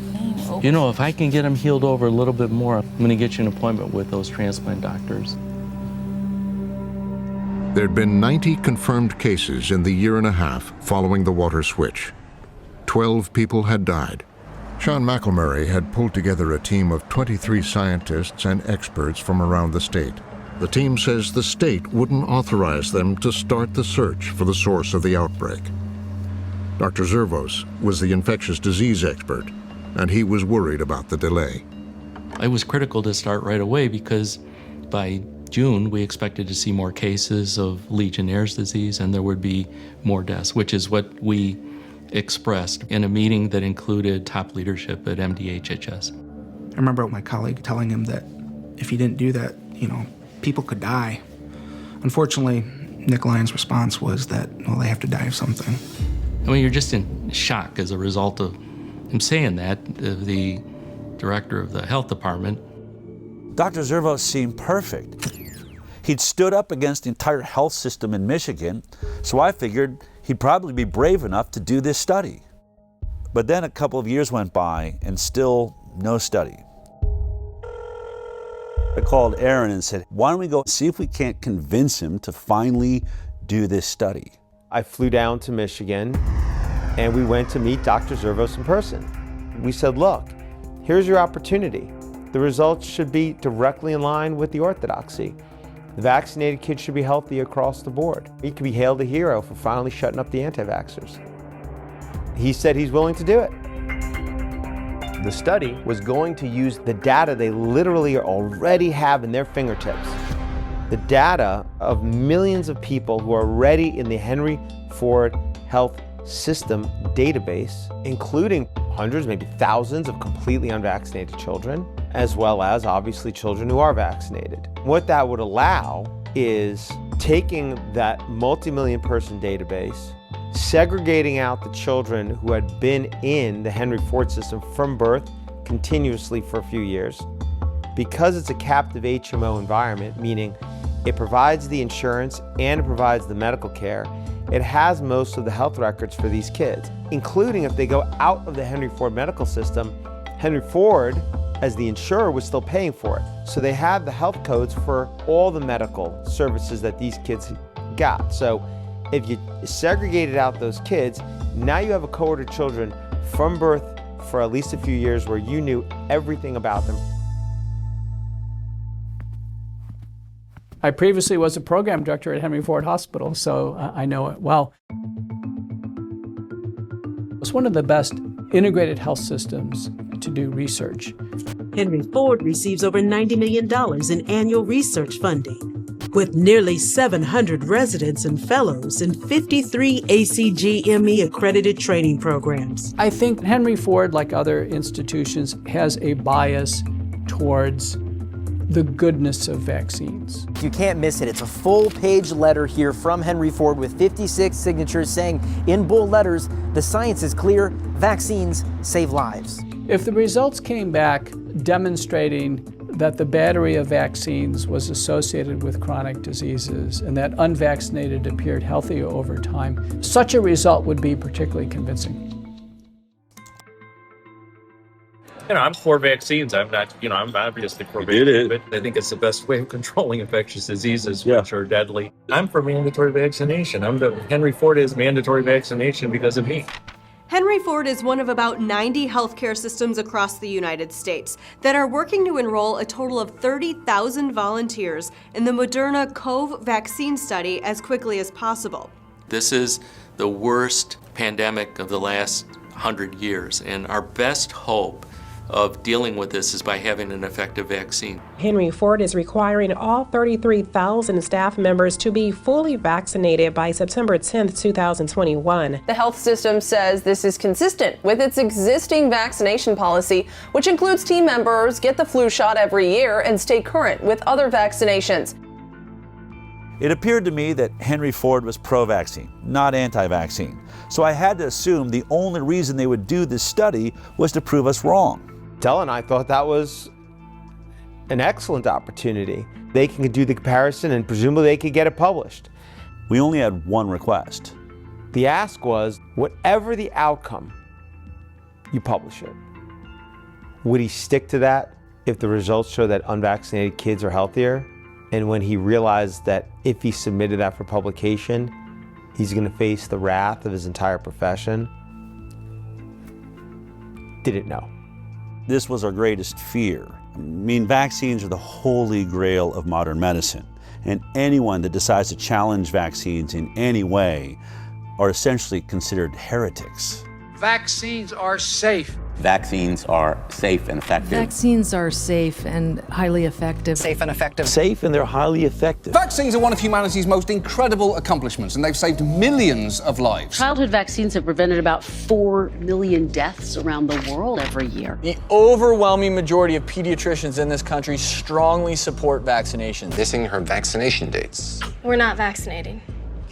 You know, if I can get them healed over a little bit more, I'm going to get you an appointment with those transplant doctors. There'd been 90 confirmed cases in the year and a half following the water switch. 12 people had died. Sean McElmurray had pulled together a team of 23 scientists and experts from around the state. The team says the state wouldn't authorize them to start the search for the source of the outbreak. Dr. Zervos was the infectious disease expert, and he was worried about the delay. It was critical to start right away because by June we expected to see more cases of Legionnaire's disease and there would be more deaths, which is what we expressed in a meeting that included top leadership at MDHHS. I remember my colleague telling him that if he didn't do that, people could die. Unfortunately, Nick Lyon's response was that, well, they have to die of something. I mean, you're just in shock as a result of him saying that, the director of the health department. Dr. Zervos seemed perfect. He'd stood up against the entire health system in Michigan, so I figured he'd probably be brave enough to do this study. But then a couple of years went by and still no study. I called Aaron and said, why don't we go see if we can't convince him to finally do this study? I flew down to Michigan and we went to meet Dr. Zervos in person. We said, look, here's your opportunity. The results should be directly in line with the orthodoxy. The vaccinated kids should be healthy across the board. He could be hailed a hero for finally shutting up the anti-vaxxers. He said he's willing to do it. The study was going to use the data they literally already have in their fingertips. The data of millions of people who are already in the Henry Ford Health System database, including hundreds, maybe thousands of completely unvaccinated children, as well as obviously children who are vaccinated. What that would allow is taking that multi-million person database, segregating out the children who had been in the Henry Ford system from birth continuously for a few years. Because it's a captive HMO environment, meaning it provides the insurance and it provides the medical care, it has most of the health records for these kids, including if they go out of the Henry Ford medical system, Henry Ford, as the insurer, was still paying for it. So they have the health codes for all the medical services that these kids got. So if you segregated out those kids, now you have a cohort of children from birth for at least a few years where you knew everything about them. I previously was a program director at Henry Ford Hospital, so I know it well. It's one of the best integrated health systems to do research. Henry Ford receives over $90 million in annual research funding, with nearly 700 residents and fellows in 53 ACGME accredited training programs. I think Henry Ford, like other institutions, has a bias towards the goodness of vaccines. You can't miss it. It's a full-page letter here from Henry Ford with 56 signatures saying in bold letters, the science is clear, vaccines save lives. If the results came back demonstrating that the battery of vaccines was associated with chronic diseases and that unvaccinated appeared healthier over time, such a result would be particularly convincing. I'm for vaccines. I'm not, I'm obviously for vaccines, but I think it's the best way of controlling infectious diseases, which are deadly. I'm for mandatory vaccination. Henry Ford is mandatory vaccination because of me. Henry Ford is one of about 90 healthcare systems across the United States that are working to enroll a total of 30,000 volunteers in the Moderna COV vaccine study as quickly as possible. This is the worst pandemic of the last 100 years, and our best hope of dealing with this is by having an effective vaccine. Henry Ford is requiring all 33,000 staff members to be fully vaccinated by September 10th, 2021. The health system says this is consistent with its existing vaccination policy, which includes team members get the flu shot every year and stay current with other vaccinations. It appeared to me that Henry Ford was pro-vaccine, not anti-vaccine. So I had to assume the only reason they would do this study was to prove us wrong. Dell and I thought that was an excellent opportunity. They can do the comparison and presumably they could get it published. We only had one request. The ask was, whatever the outcome, you publish it. Would he stick to that if the results show that unvaccinated kids are healthier? And when he realized that if he submitted that for publication, he's going to face the wrath of his entire profession, didn't know. This was our greatest fear. I mean, vaccines are the holy grail of modern medicine, and anyone that decides to challenge vaccines in any way are essentially considered heretics. Vaccines are safe. Vaccines are safe and effective. Vaccines are safe and highly effective. Safe and effective. Safe and they're highly effective. Vaccines are one of humanity's most incredible accomplishments, and they've saved millions of lives. Childhood vaccines have prevented about 4 million deaths around the world every year. The overwhelming majority of pediatricians in this country strongly support vaccinations. Missing her vaccination dates. We're not vaccinating.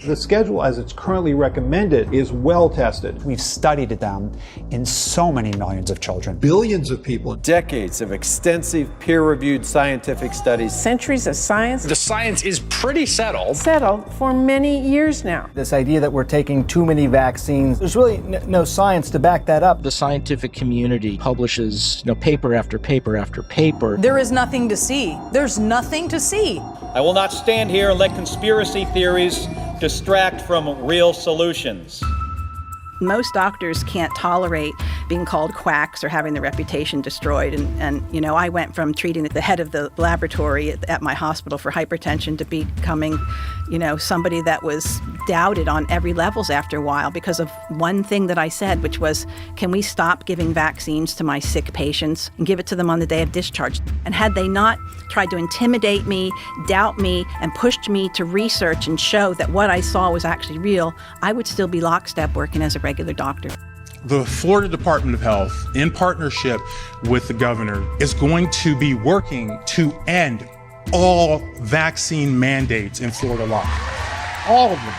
The schedule as it's currently recommended is well tested. We've studied them in so many millions of children. Billions of people. Decades of extensive peer-reviewed scientific studies. Centuries of science. The science is pretty settled. Settled for many years now. This idea that we're taking too many vaccines, there's really no science to back that up. The scientific community publishes paper after paper after paper. There is nothing to see. There's nothing to see. I will not stand here and let conspiracy theories distract from real solutions. Most doctors can't tolerate being called quacks or having their reputation destroyed. And I went from treating the head of the laboratory at my hospital for hypertension to becoming, somebody that was doubted on every levels after a while because of one thing that I said, which was, can we stop giving vaccines to my sick patients and give it to them on the day of discharge? And had they not tried to intimidate me, doubt me, and pushed me to research and show that what I saw was actually real, I would still be lockstep working as a regular doctor. The Florida Department of Health, in partnership with the governor, is going to be working to end all vaccine mandates in Florida law. All of them.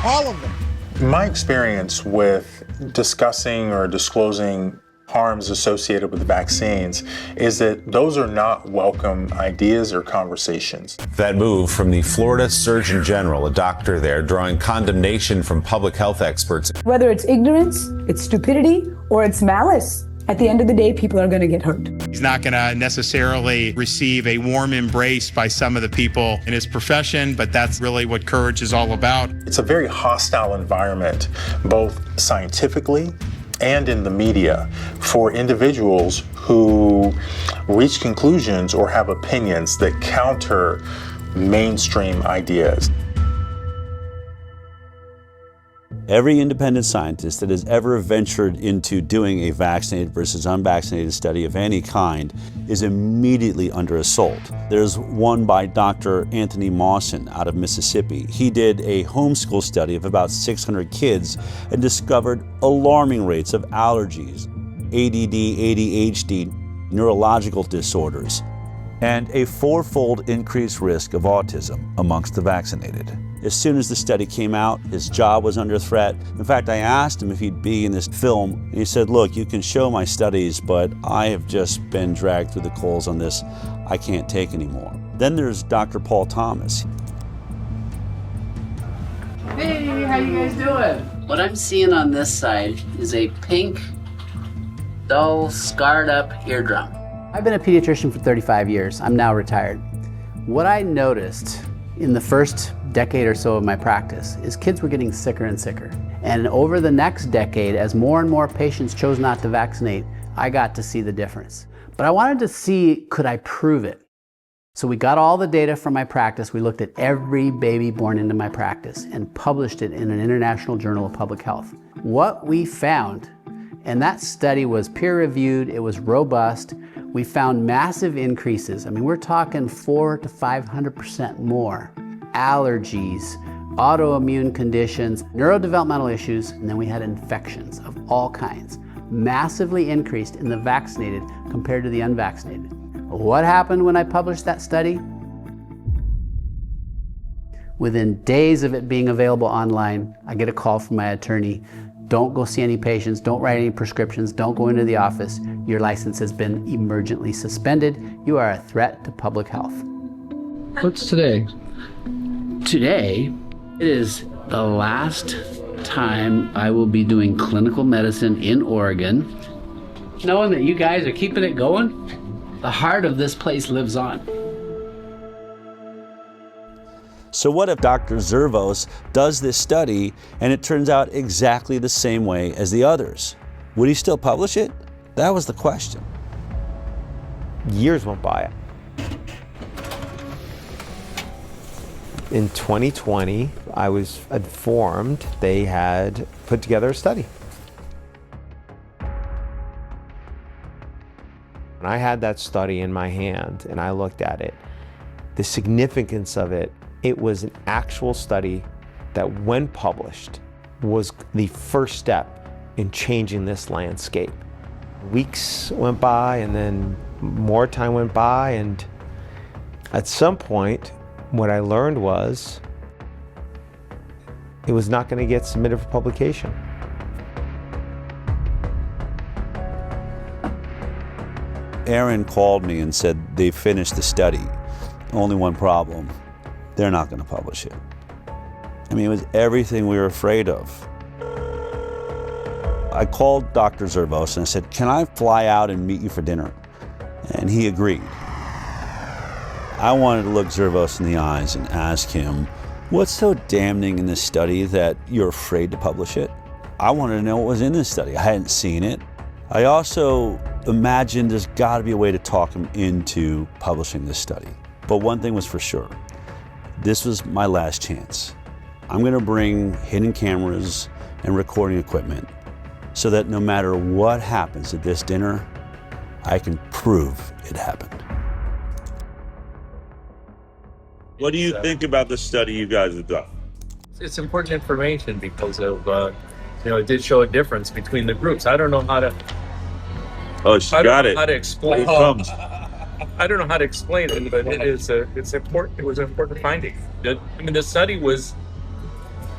All of them. My experience with discussing or disclosing harms associated with vaccines is that those are not welcome ideas or conversations. That move from the Florida Surgeon General, a doctor there, drawing condemnation from public health experts. Whether it's ignorance, it's stupidity, or it's malice, at the end of the day, people are going to get hurt. He's not going to necessarily receive a warm embrace by some of the people in his profession, but that's really what courage is all about. It's a very hostile environment, both scientifically and in the media, for individuals who reach conclusions or have opinions that counter mainstream ideas. Every independent scientist that has ever ventured into doing a vaccinated versus unvaccinated study of any kind is immediately under assault. There's one by Dr. Anthony Mawson out of Mississippi. He did a homeschool study of about 600 kids and discovered alarming rates of allergies, ADD, ADHD, neurological disorders, and a 4-fold increased risk of autism amongst the vaccinated. As soon as the study came out, his job was under threat. In fact, I asked him if he'd be in this film, and he said, look, you can show my studies, but I have just been dragged through the coals on this. I can't take anymore. Then there's Dr. Paul Thomas. Hey, how you guys doing? What I'm seeing on this side is a pink dull, scarred up eardrum. I've been a pediatrician for 35 years. I'm now retired. What I noticed in the first decade or so of my practice is kids were getting sicker and sicker. And over the next decade, as more and more patients chose not to vaccinate, I got to see the difference. But I wanted to see, could I prove it? So we got all the data from my practice. We looked at every baby born into my practice and published it in an international journal of public health. What we found, and that study was peer-reviewed, it was robust, we found massive increases. I mean, we're talking 400 to 500% more. Allergies, autoimmune conditions, neurodevelopmental issues, and then we had infections of all kinds. Massively increased in the vaccinated compared to the unvaccinated. What happened when I published that study? Within days of it being available online, I get a call from my attorney. Don't go see any patients, don't write any prescriptions, don't go into the office. Your license has been emergently suspended. You are a threat to public health. What's today? Today, it is the last time I will be doing clinical medicine in Oregon. Knowing that you guys are keeping it going, the heart of this place lives on. So what if Dr. Zervos does this study and it turns out exactly the same way as the others? Would he still publish it? That was the question. Years went by. In 2020, I was informed they had put together a study. When I had that study in my hand and I looked at it, the significance of it, it was an actual study that, when published, was the first step in changing this landscape. Weeks went by and then more time went by, and at some point, what I learned was it was not going to get submitted for publication. Aaron called me and said they finished the study. Only one problem, they're not going to publish it. I mean, it was everything we were afraid of. I called Dr. Zervos and I said, can I fly out and meet you for dinner? And he agreed. I wanted to look Zervos in the eyes and ask him, what's so damning in this study that you're afraid to publish it? I wanted to know what was in this study. I hadn't seen it. I also imagined there's got to be a way to talk him into publishing this study. But one thing was for sure, this was my last chance. I'm going to bring hidden cameras and recording equipment so that no matter what happens at this dinner, I can prove it happened. What do you think about the study you guys have done? It's important information because of, it did show a difference between the groups. I don't know how to. Oh, she got it. How to explain? Here it comes. I don't know how to explain it, but it's important. It was an important finding. The study was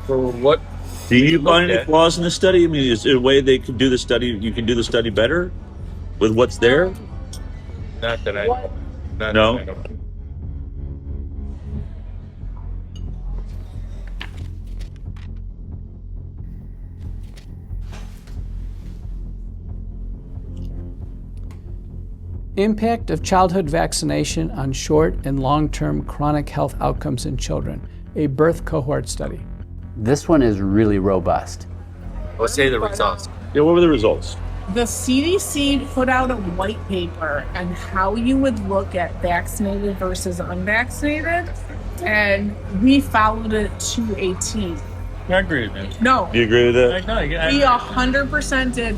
for what. Do you find any flaws in the study? I mean, is there a way they could do the study? You can do the study better with what's there? Not that I know. No. That I know. Impact of childhood vaccination on short and long-term chronic health outcomes in children, a birth cohort study. This one is really robust. Let's say the results. Yeah, what were the results? The CDC put out a white paper on how you would look at vaccinated versus unvaccinated, and we followed it to a T. I agree with that. No. Do you agree with that? We 100% did.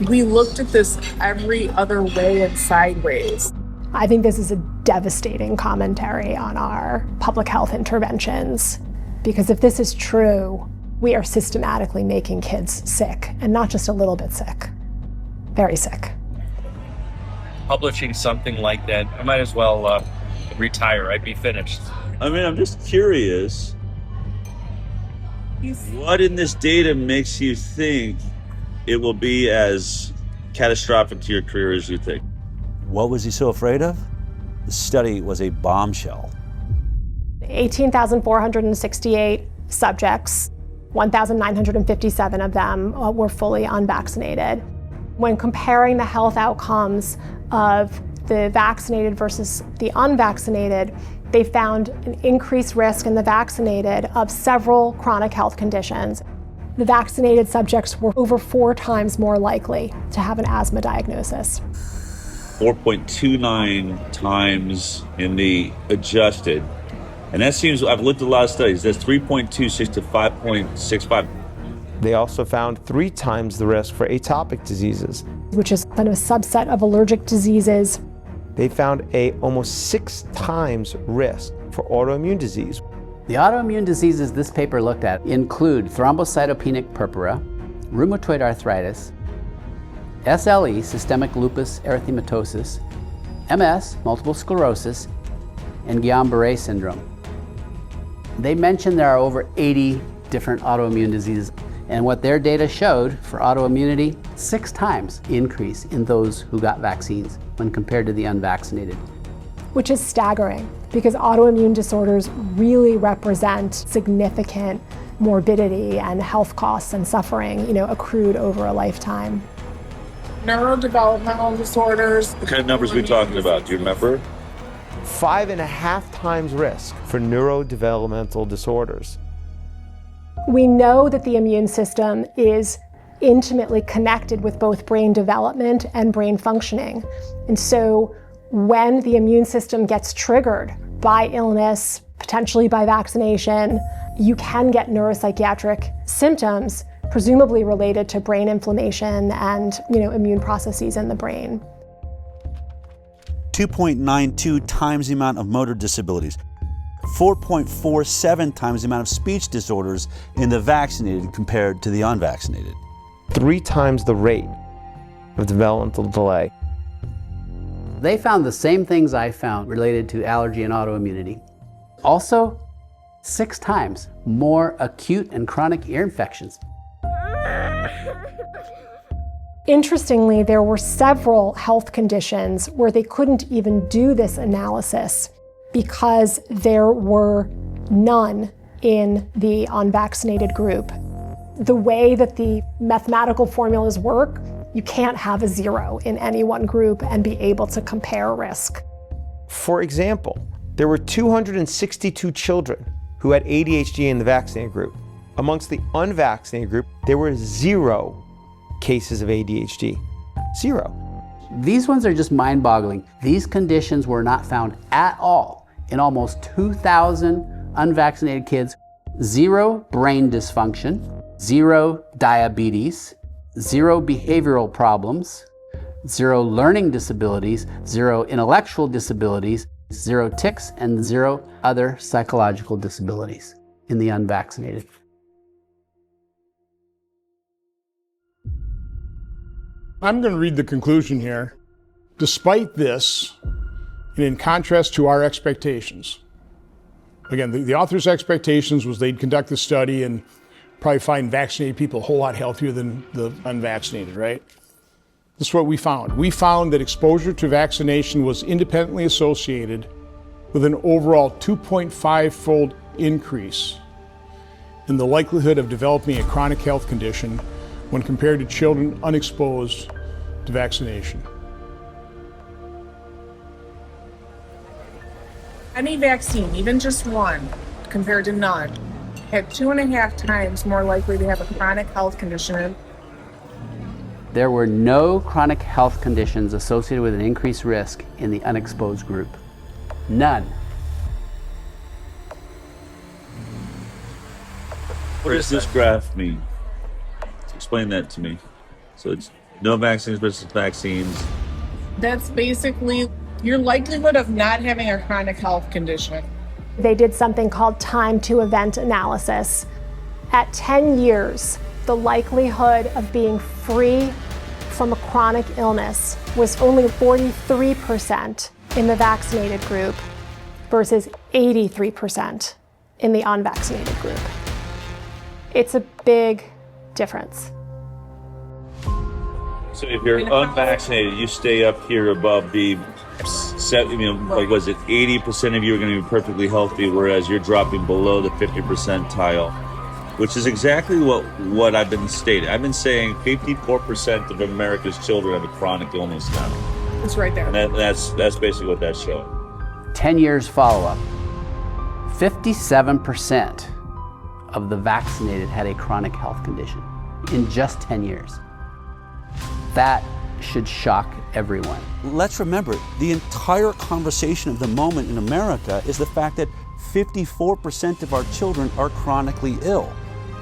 We looked at this every other way and sideways. I think this is a devastating commentary on our public health interventions, because if this is true, we are systematically making kids sick, and not just a little bit sick, very sick. Publishing something like that, I might as well retire. I'd be finished. I mean, I'm just curious, what in this data makes you think it will be as catastrophic to your career as you think? What was he so afraid of? The study was a bombshell. 18,468 subjects, 1,957 of them were fully unvaccinated. When comparing the health outcomes of the vaccinated versus the unvaccinated, they found an increased risk in the vaccinated of several chronic health conditions. The vaccinated subjects were over 4 times more likely to have an asthma diagnosis. 4.29 times in the adjusted. And that seems, I've looked at a lot of studies, that's 3.26 to 5.65. They also found 3 times the risk for atopic diseases, which is kind of a subset of allergic diseases. They found a almost 6 times risk for autoimmune disease. The autoimmune diseases this paper looked at include thrombocytopenic purpura, rheumatoid arthritis, SLE, systemic lupus erythematosus, MS, multiple sclerosis, and Guillain-Barré syndrome. They mentioned there are over 80 different autoimmune diseases, and what their data showed for autoimmunity, 6 times increase in those who got vaccines when compared to the unvaccinated. Which is staggering, because autoimmune disorders really represent significant morbidity and health costs and suffering, accrued over a lifetime. Neurodevelopmental disorders. What kind of numbers are we talking about? Do you remember? 5.5 times risk for neurodevelopmental disorders. We know that the immune system is intimately connected with both brain development and brain functioning. And so when the immune system gets triggered by illness, potentially by vaccination, you can get neuropsychiatric symptoms, presumably related to brain inflammation and immune processes in the brain. 2.92 times the amount of motor disabilities, 4.47 times the amount of speech disorders in the vaccinated compared to the unvaccinated. 3 times the rate of developmental delay. They found the same things I found related to allergy and autoimmunity. Also, 6 times more acute and chronic ear infections. Interestingly, there were several health conditions where they couldn't even do this analysis because there were none in the unvaccinated group. The way that the mathematical formulas work, you can't have a 0 in any one group and be able to compare risk. For example, there were 262 children who had ADHD in the vaccinated group. Amongst the unvaccinated group, there were 0 cases of ADHD. 0. These ones are just mind-boggling. These conditions were not found at all in almost 2,000 unvaccinated kids. 0 brain dysfunction, 0 diabetes, 0 behavioral problems, 0 learning disabilities, 0 intellectual disabilities, 0 tics, and 0 other psychological disabilities in the unvaccinated. I'm going to read the conclusion here. Despite this, and in contrast to our expectations, again, the author's expectations was they'd conduct the study and probably find vaccinated people a whole lot healthier than the unvaccinated, right? This is what we found. We found that exposure to vaccination was independently associated with an overall 2.5-fold increase in the likelihood of developing a chronic health condition when compared to children unexposed to vaccination. Any vaccine, even just one, compared to none, had 2.5 times more likely to have a chronic health condition. There were no chronic health conditions associated with an increased risk in the unexposed group. None. What does this graph mean? Explain that to me. So it's no vaccines versus vaccines. That's basically your likelihood of not having a chronic health condition. They did something called time to event analysis. At 10 years, the likelihood of being free from a chronic illness was only 43% in the vaccinated group versus 83% in the unvaccinated group. It's a big difference. So if you're unvaccinated, you stay up here above the, like was it 80% of you are going to be perfectly healthy, whereas you're dropping below the 50 percentile which is exactly what I've been stating. I've been saying 54% of America's children have a chronic illness now. It's right there. And that's basically what that's showing. 10 years follow-up, 57% of the vaccinated had a chronic health condition in just 10 years. That should shock everyone. Let's remember, the entire conversation of the moment in America is the fact that 54% of our children are chronically ill.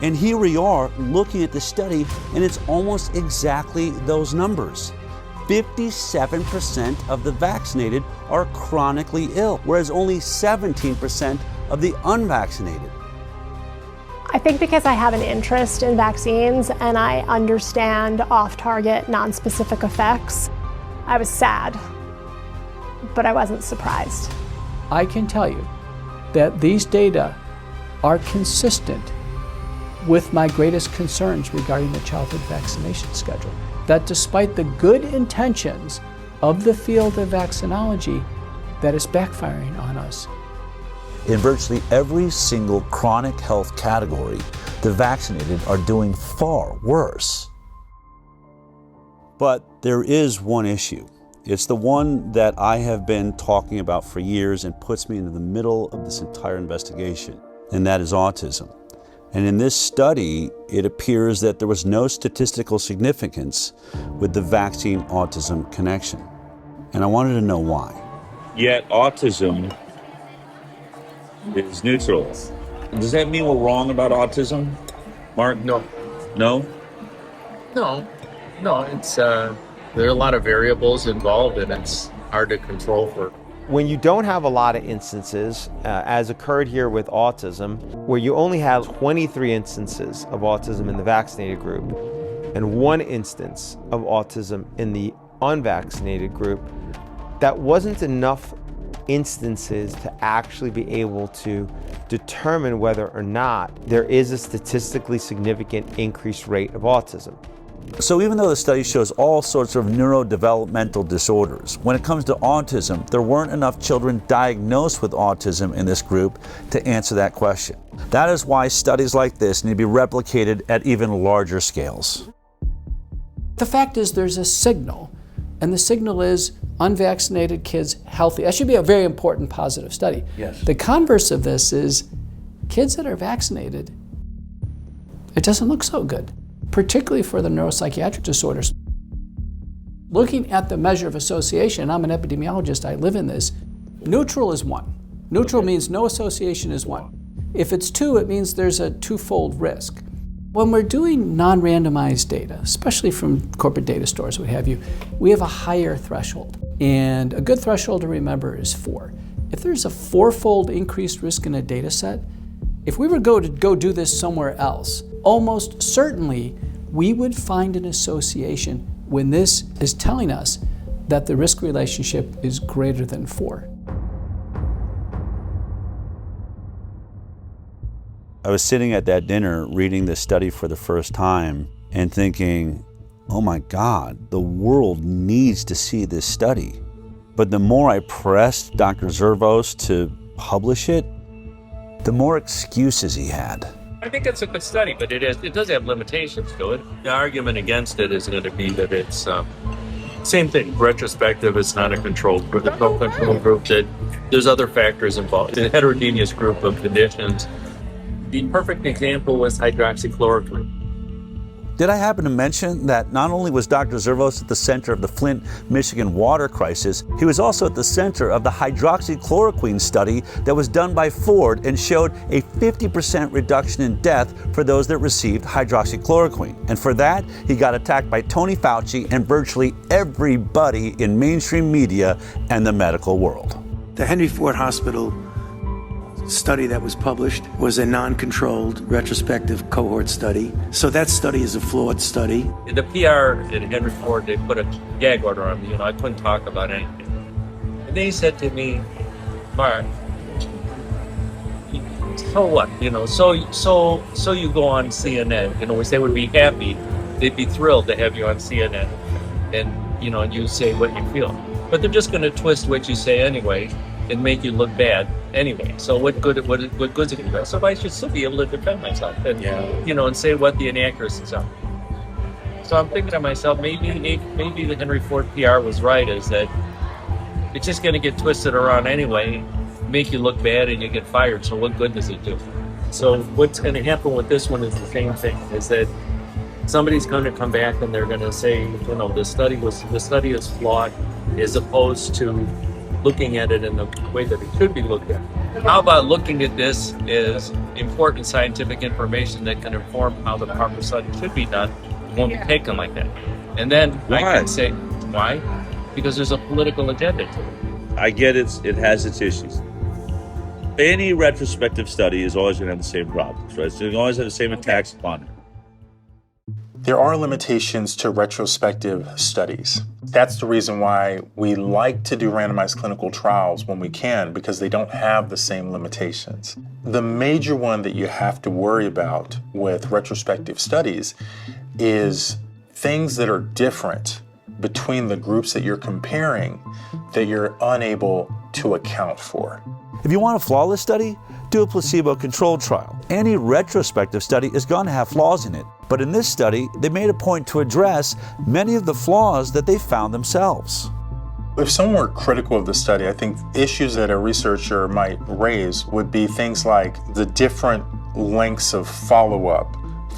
And here we are looking at the study, and it's almost exactly those numbers. 57% of the vaccinated are chronically ill, whereas only 17% of the unvaccinated. I think because I have an interest in vaccines and I understand off-target, non-specific effects, I was sad, but I wasn't surprised. I can tell you that these data are consistent with my greatest concerns regarding the childhood vaccination schedule. That despite the good intentions of the field of vaccinology, that is backfiring on us. In virtually every single chronic health category, the vaccinated are doing far worse. But there is one issue. It's the one that I have been talking about for years and puts me into the middle of this entire investigation, and that is autism. And in this study, it appears that there was no statistical significance with the vaccine-autism connection. And I wanted to know why. Yet autism is neutral. Does that mean we're wrong about autism, Mark? No. No? No, it's there are a lot of variables involved, and it's hard to control for. When you don't have a lot of instances, as occurred here with autism, where you only have 23 instances of autism in the vaccinated group and 1 instance of autism in the unvaccinated group, that wasn't enough instances to actually be able to determine whether or not there is a statistically significant increased rate of autism. So even though the study shows all sorts of neurodevelopmental disorders, when it comes to autism, there weren't enough children diagnosed with autism in this group to answer that question. That is why studies like this need to be replicated at even larger scales. The fact is there's a signal, and the signal is unvaccinated kids healthy. That should be a very important positive study. Yes. The converse of this is kids that are vaccinated, it doesn't look so good, particularly for the neuropsychiatric disorders. Looking at the measure of association, I'm an epidemiologist, I live in this, neutral is 1. Neutral means no association is 1. If it's 2, it means there's a twofold risk. When we're doing non-randomized data, especially from corporate data stores, what have you, we have a higher threshold. And a good threshold to remember is 4. If there's a 4-fold increased risk in a data set, if we were to go do this somewhere else, almost certainly we would find an association when this is telling us that the risk relationship is greater than 4. I was sitting at that dinner reading this study for the first time and thinking, oh my God, the world needs to see this study. But the more I pressed Dr. Zervos to publish it, the more excuses he had. I think it's a good study, but it does have limitations to it. The argument against it is going to be that it's same thing. Retrospective, it's not a controlled group. There's no control group. That there's other factors involved. It's a heterogeneous group of conditions. The perfect example was hydroxychloroquine. Did I happen to mention that not only was Dr. Zervos at the center of the Flint, Michigan water crisis, he was also at the center of the hydroxychloroquine study that was done by Ford and showed a 50% reduction in death for those that received hydroxychloroquine. And for that, he got attacked by Tony Fauci and virtually everybody in mainstream media and the medical world. The Henry Ford Hospital study that was published was a non-controlled retrospective cohort study. So that study is a flawed study. In the PR at Henry Ford, they put a gag order on me. I couldn't talk about anything. And they said to me, Mark, so what? So you go on CNN, which they would be happy. They'd be thrilled to have you on CNN. And, you say what you feel. But they're just going to twist what you say anyway. and make you look bad anyway. So what good's it going to do? So I should still be able to defend myself and and say what the inaccuracies are. So I'm thinking to myself, maybe the Henry Ford PR was right, is that it's just going to get twisted around anyway, make you look bad, and you get fired. So what good does it do? So what's going to happen with this one is the same thing, is that somebody's going to come back and they're going to say, the study is flawed, as opposed to looking at it in the way that it should be looked at. How about looking at this as important scientific information that can inform how the proper study should be done? It won't be taken like that. And then I can say, why? Because there's a political agenda to it. I get it has its issues. Any retrospective study is always going to have the same problems, right? So you always have the same attacks upon it. There are limitations to retrospective studies. That's the reason why we like to do randomized clinical trials when we can, because they don't have the same limitations. The major one that you have to worry about with retrospective studies is things that are different between the groups that you're comparing that you're unable to account for. If you want a flawless study, do a placebo-controlled trial. Any retrospective study is going to have flaws in it. But in this study, they made a point to address many of the flaws that they found themselves. If someone were critical of the study, I think issues that a researcher might raise would be things like the different lengths of follow-up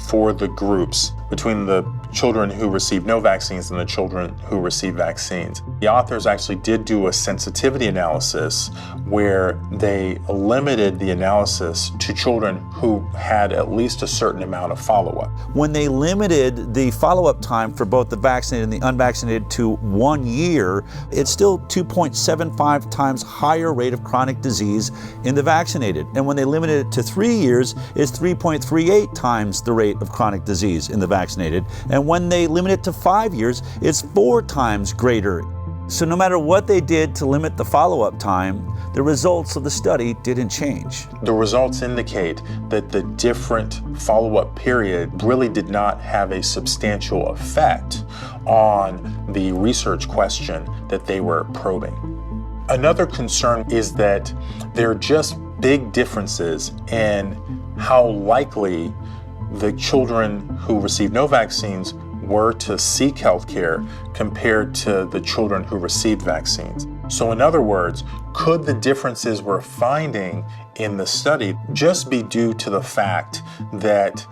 for the groups between the children who received no vaccines and the children who received vaccines. The authors actually did do a sensitivity analysis where they limited the analysis to children who had at least a certain amount of follow-up. When they limited the follow-up time for both the vaccinated and the unvaccinated to 1 year, it's still 2.75 times higher rate of chronic disease in the vaccinated. And when they limited it to 3 years, it's 3.38 times the rate of chronic disease in the vaccinated. And when they limit it to 5 years, it's 4 times greater. So no matter what they did to limit the follow-up time, the results of the study didn't change. The results indicate that the different follow-up period really did not have a substantial effect on the research question that they were probing. Another concern is that there are just big differences in how likely the children who received no vaccines were to seek health care compared to the children who received vaccines. So in other words, could the differences we're finding in the study just be due to the fact that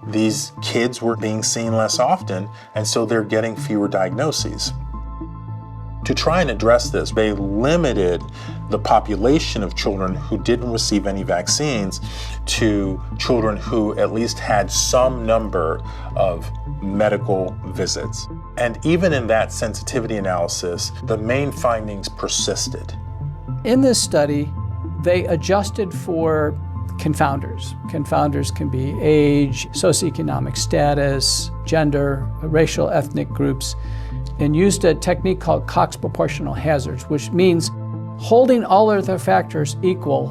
these kids were being seen less often, and so they're getting fewer diagnoses? To try and address this, they limited the population of children who didn't receive any vaccines to children who at least had some number of medical visits. And even in that sensitivity analysis, the main findings persisted. In this study, they adjusted for confounders. Confounders can be age, socioeconomic status, gender, racial, ethnic groups, and used a technique called Cox proportional hazards, which means holding all of the factors equal,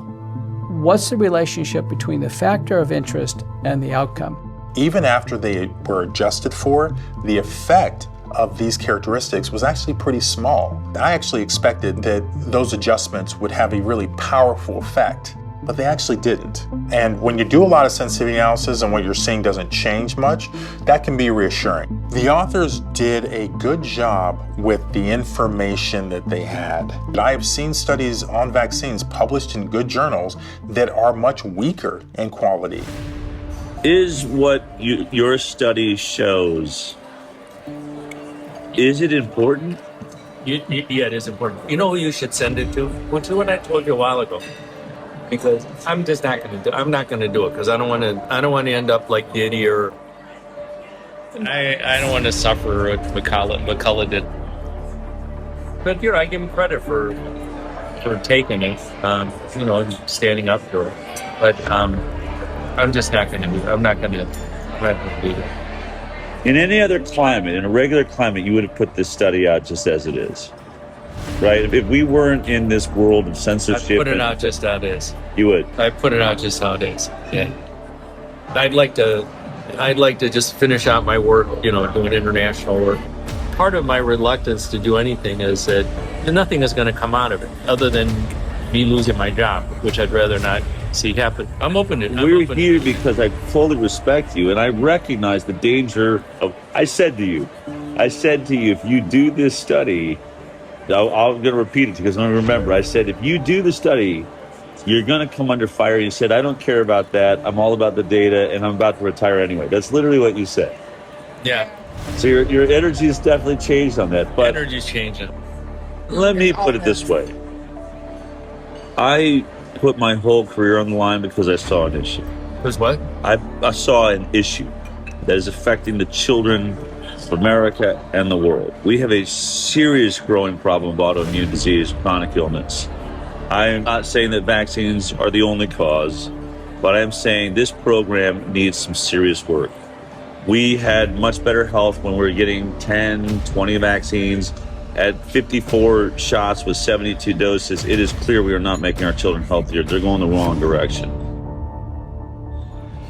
what's the relationship between the factor of interest and the outcome? Even after they were adjusted for, the effect of these characteristics was actually pretty small. I actually expected that those adjustments would have a really powerful effect, but they actually didn't. And when you do a lot of sensitivity analysis and what you're seeing doesn't change much, that can be reassuring. The authors did a good job with the information that they had. I have seen studies on vaccines published in good journals that are much weaker in quality. Is what your study shows, is it important? Yeah, it is important. You know who you should send it to? What I told you a while ago. Because I'm just not going to do. I'm not going to do it because I don't want to end up like Diddy or. I don't want to suffer what McCullough did. But I give him credit for taking it. Standing up for it. But I'm just not going to do it. I'm not going to do it. In any other climate, in a regular climate, you would have put this study out just as it is. Right? If we weren't in this world of censorship... I'd put it out just how it is. You would? I'd put it out just how it is, yeah. I'd like to just finish out my work, doing international work. Part of my reluctance to do anything is that nothing is going to come out of it other than me losing my job, which I'd rather not see happen. I'm open to it. We're here because I fully respect you and I recognize the danger of, I said to you, if you do this study, I'm going to repeat it because I don't remember. I said, if you do the study, you're going to come under fire. You said, I don't care about that. I'm all about the data and I'm about to retire anyway. That's literally what you said. Yeah. So your energy has definitely changed on that. But energy's changing. Let me put it this way. I put my whole career on the line because I saw an issue. Because what? I saw an issue that is affecting the children of America and the world. We have a serious growing problem of autoimmune disease, chronic illness. I am not saying that vaccines are the only cause, but I am saying this program needs some serious work. We had much better health when we were getting 10, 20 vaccines. At 54 shots with 72 doses, it is clear we are not making our children healthier. They're going the wrong direction.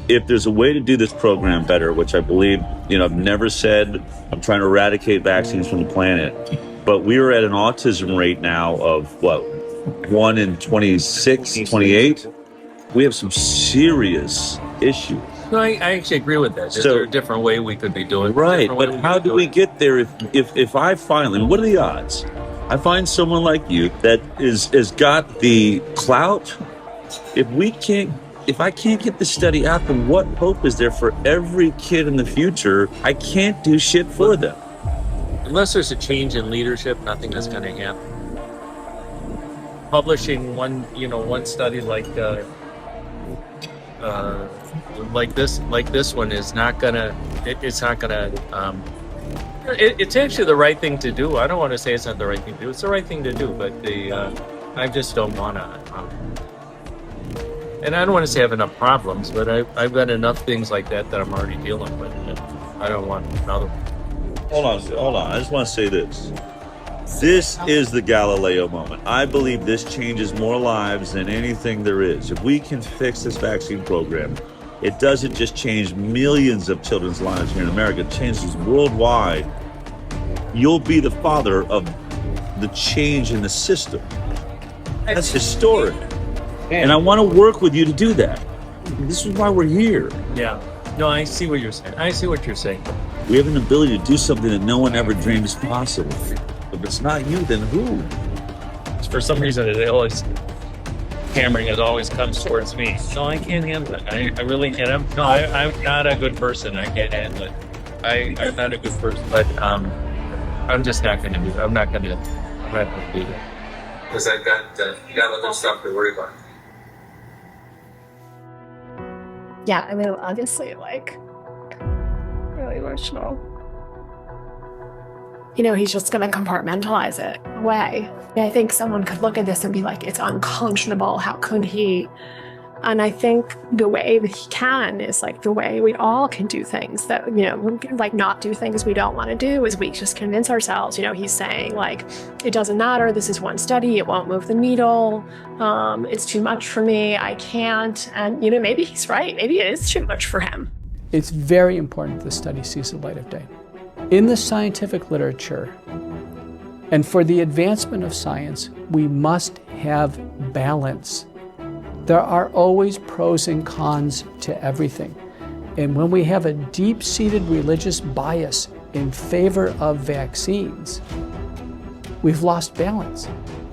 If there's a way to do this program better, which I believe, I've never said I'm trying to eradicate vaccines from the planet, but we are at an autism rate now of 1 in 26, 28. We have some serious issues. No, I actually agree with that. Is there a different way we could be doing it? Right, but how do we get there if I finally, and what are the odds? I find someone like you that has got the clout. If I can't get the study out, then what hope is there for every kid in the future? I can't do shit for them. Unless there's a change in leadership, nothing is going to happen. Publishing one study like this one is not gonna. It's not gonna. It's actually the right thing to do. I don't want to say it's not the right thing to do. It's the right thing to do, but I just don't want to. And I don't want to say I have enough problems, but I've got enough things like that I'm already dealing with. And I don't want another one. Hold on. I just want to say this. This is the Galileo moment. I believe this changes more lives than anything there is. If we can fix this vaccine program, it doesn't just change millions of children's lives here in America, it changes worldwide. You'll be the father of the change in the system. That's historic. And I want to work with you to do that. This is why we're here. Yeah. No, I see what you're saying. We have an ability to do something that no one ever dreamed is possible. If it's not you, then who? For some reason, it always comes towards me. No, I can't handle it. I really can't. I'm not a good person. I can't handle it. I'm not a good person, but I'm just not going to do it. I'm not going to do that. Because I've got other stuff to worry about. Yeah, I mean, obviously, really emotional. He's just going to compartmentalize it away. I think someone could look at this and be like, it's unconscionable. How could he? And I think the way that he can is the way we all can do things that, not do things we don't want to do is we just convince ourselves, he's saying it doesn't matter. This is one study. It won't move the needle. It's too much for me. I can't. And, maybe he's right. Maybe it is too much for him. It's very important the study sees the light of day. In the scientific literature, and for the advancement of science, we must have balance. There are always pros and cons to everything. And when we have a deep-seated religious bias in favor of vaccines, we've lost balance.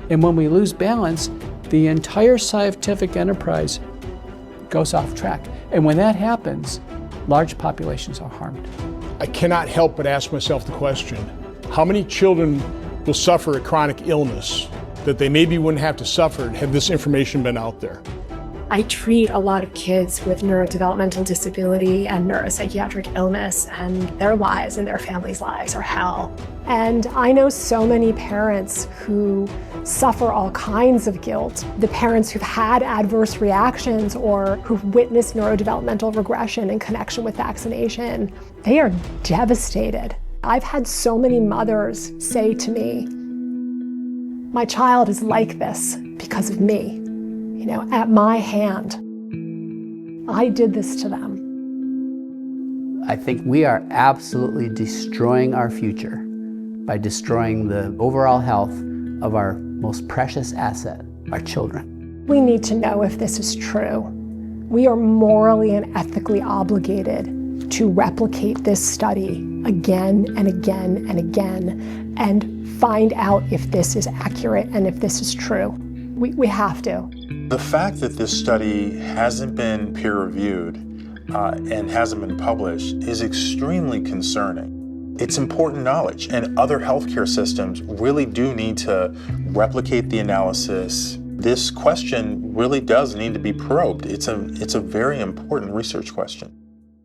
And when we lose balance, the entire scientific enterprise goes off track. And when that happens, large populations are harmed. I cannot help but ask myself the question, how many children will suffer a chronic illness that they maybe wouldn't have to suffer had this information been out there? I treat a lot of kids with neurodevelopmental disability and neuropsychiatric illness, and their lives and their families' lives are hell. And I know so many parents who suffer all kinds of guilt. The parents who've had adverse reactions or who've witnessed neurodevelopmental regression in connection with vaccination, they are devastated. I've had so many mothers say to me, my child is like this because of me. At my hand, I did this to them. I think we are absolutely destroying our future by destroying the overall health of our most precious asset, our children. We need to know if this is true. We are morally and ethically obligated to replicate this study again and again and again and find out if this is accurate and if this is true. We have to. The fact that this study hasn't been peer-reviewed and hasn't been published is extremely concerning. It's important knowledge, and other healthcare systems really do need to replicate the analysis. This question really does need to be probed. It's a very important research question.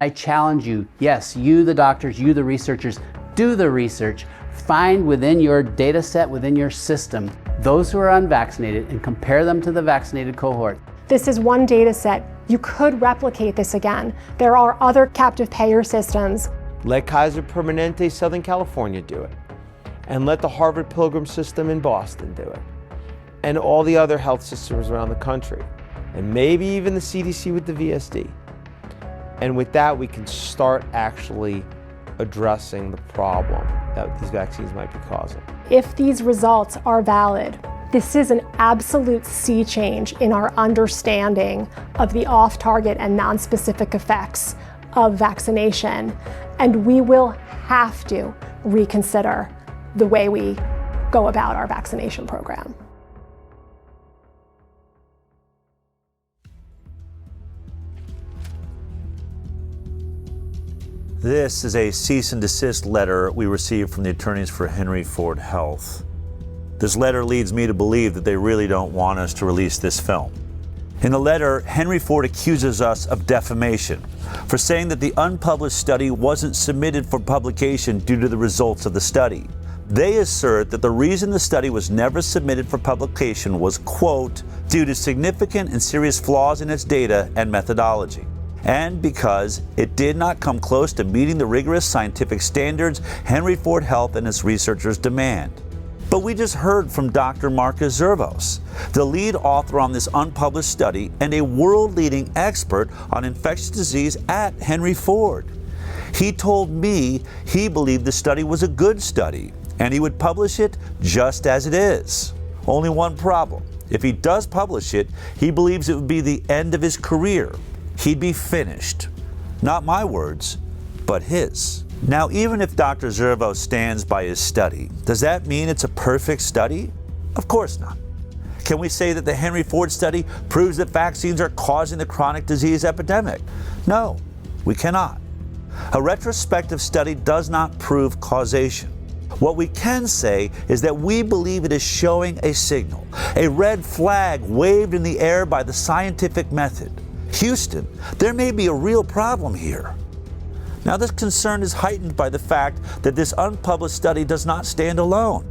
I challenge you, yes, you the doctors, you the researchers, do the research. Find within your data set, within your system, those who are unvaccinated and compare them to the vaccinated cohort. This is one data set. You could replicate this again. There are other captive payer systems. Let Kaiser Permanente Southern California do it. And let the Harvard Pilgrim system in Boston do it. And all the other health systems around the country. And maybe even the CDC with the VSD. And with that, we can start actually addressing the problem that these vaccines might be causing. If these results are valid, this is an absolute sea change in our understanding of the off-target and non-specific effects of vaccination. And we will have to reconsider the way we go about our vaccination program. This is a cease and desist letter we received from the attorneys for Henry Ford Health. This letter leads me to believe that they really don't want us to release this film. In the letter, Henry Ford accuses us of defamation for saying that the unpublished study wasn't submitted for publication due to the results of the study. They assert that the reason the study was never submitted for publication was, quote, due to significant and serious flaws in its data and methodology, and because it did not come close to meeting the rigorous scientific standards Henry Ford Health and its researchers demand. But we just heard from Dr. Marcus Zervos, the lead author on this unpublished study and a world-leading expert on infectious disease at Henry Ford. He told me he believed the study was a good study and he would publish it just as it is. Only one problem. If he does publish it, he believes it would be the end of his career. He'd be finished. Not my words, but his. Now, even if Dr. Zervos stands by his study, does that mean it's a perfect study? Of course not. Can we say that the Henry Ford study proves that vaccines are causing the chronic disease epidemic? No, we cannot. A retrospective study does not prove causation. What we can say is that we believe it is showing a signal, a red flag waved in the air by the scientific method. Houston, there may be a real problem here. Now, this concern is heightened by the fact that this unpublished study does not stand alone.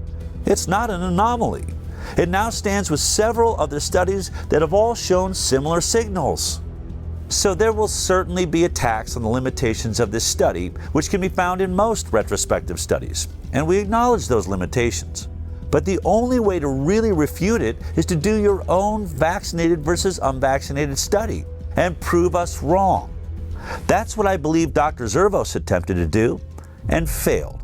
It's not an anomaly. It now stands with several other studies that have all shown similar signals. So there will certainly be attacks on the limitations of this study, which can be found in most retrospective studies, and we acknowledge those limitations. But the only way to really refute it is to do your own vaccinated versus unvaccinated study and prove us wrong. That's what I believe Dr. Zervos attempted to do and failed.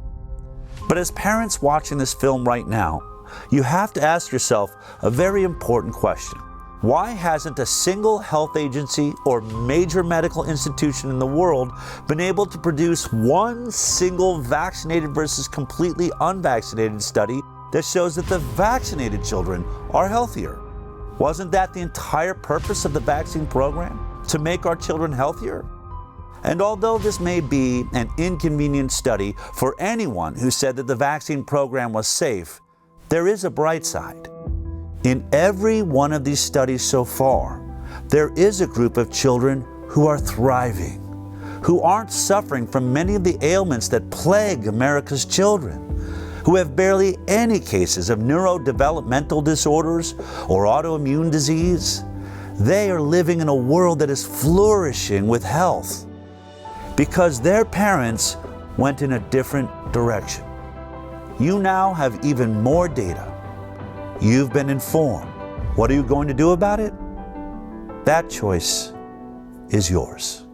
But as parents watching this film right now, you have to ask yourself a very important question. Why hasn't a single health agency or major medical institution in the world been able to produce one single vaccinated versus completely unvaccinated study that shows that the vaccinated children are healthier? Wasn't that the entire purpose of the vaccine program? To make our children healthier? And although this may be an inconvenient study for anyone who said that the vaccine program was safe, there is a bright side. In every one of these studies so far, there is a group of children who are thriving, who aren't suffering from many of the ailments that plague America's children, who have barely any cases of neurodevelopmental disorders or autoimmune disease. They are living in a world that is flourishing with health because their parents went in a different direction. You now have even more data. You've been informed. What are you going to do about it? That choice is yours.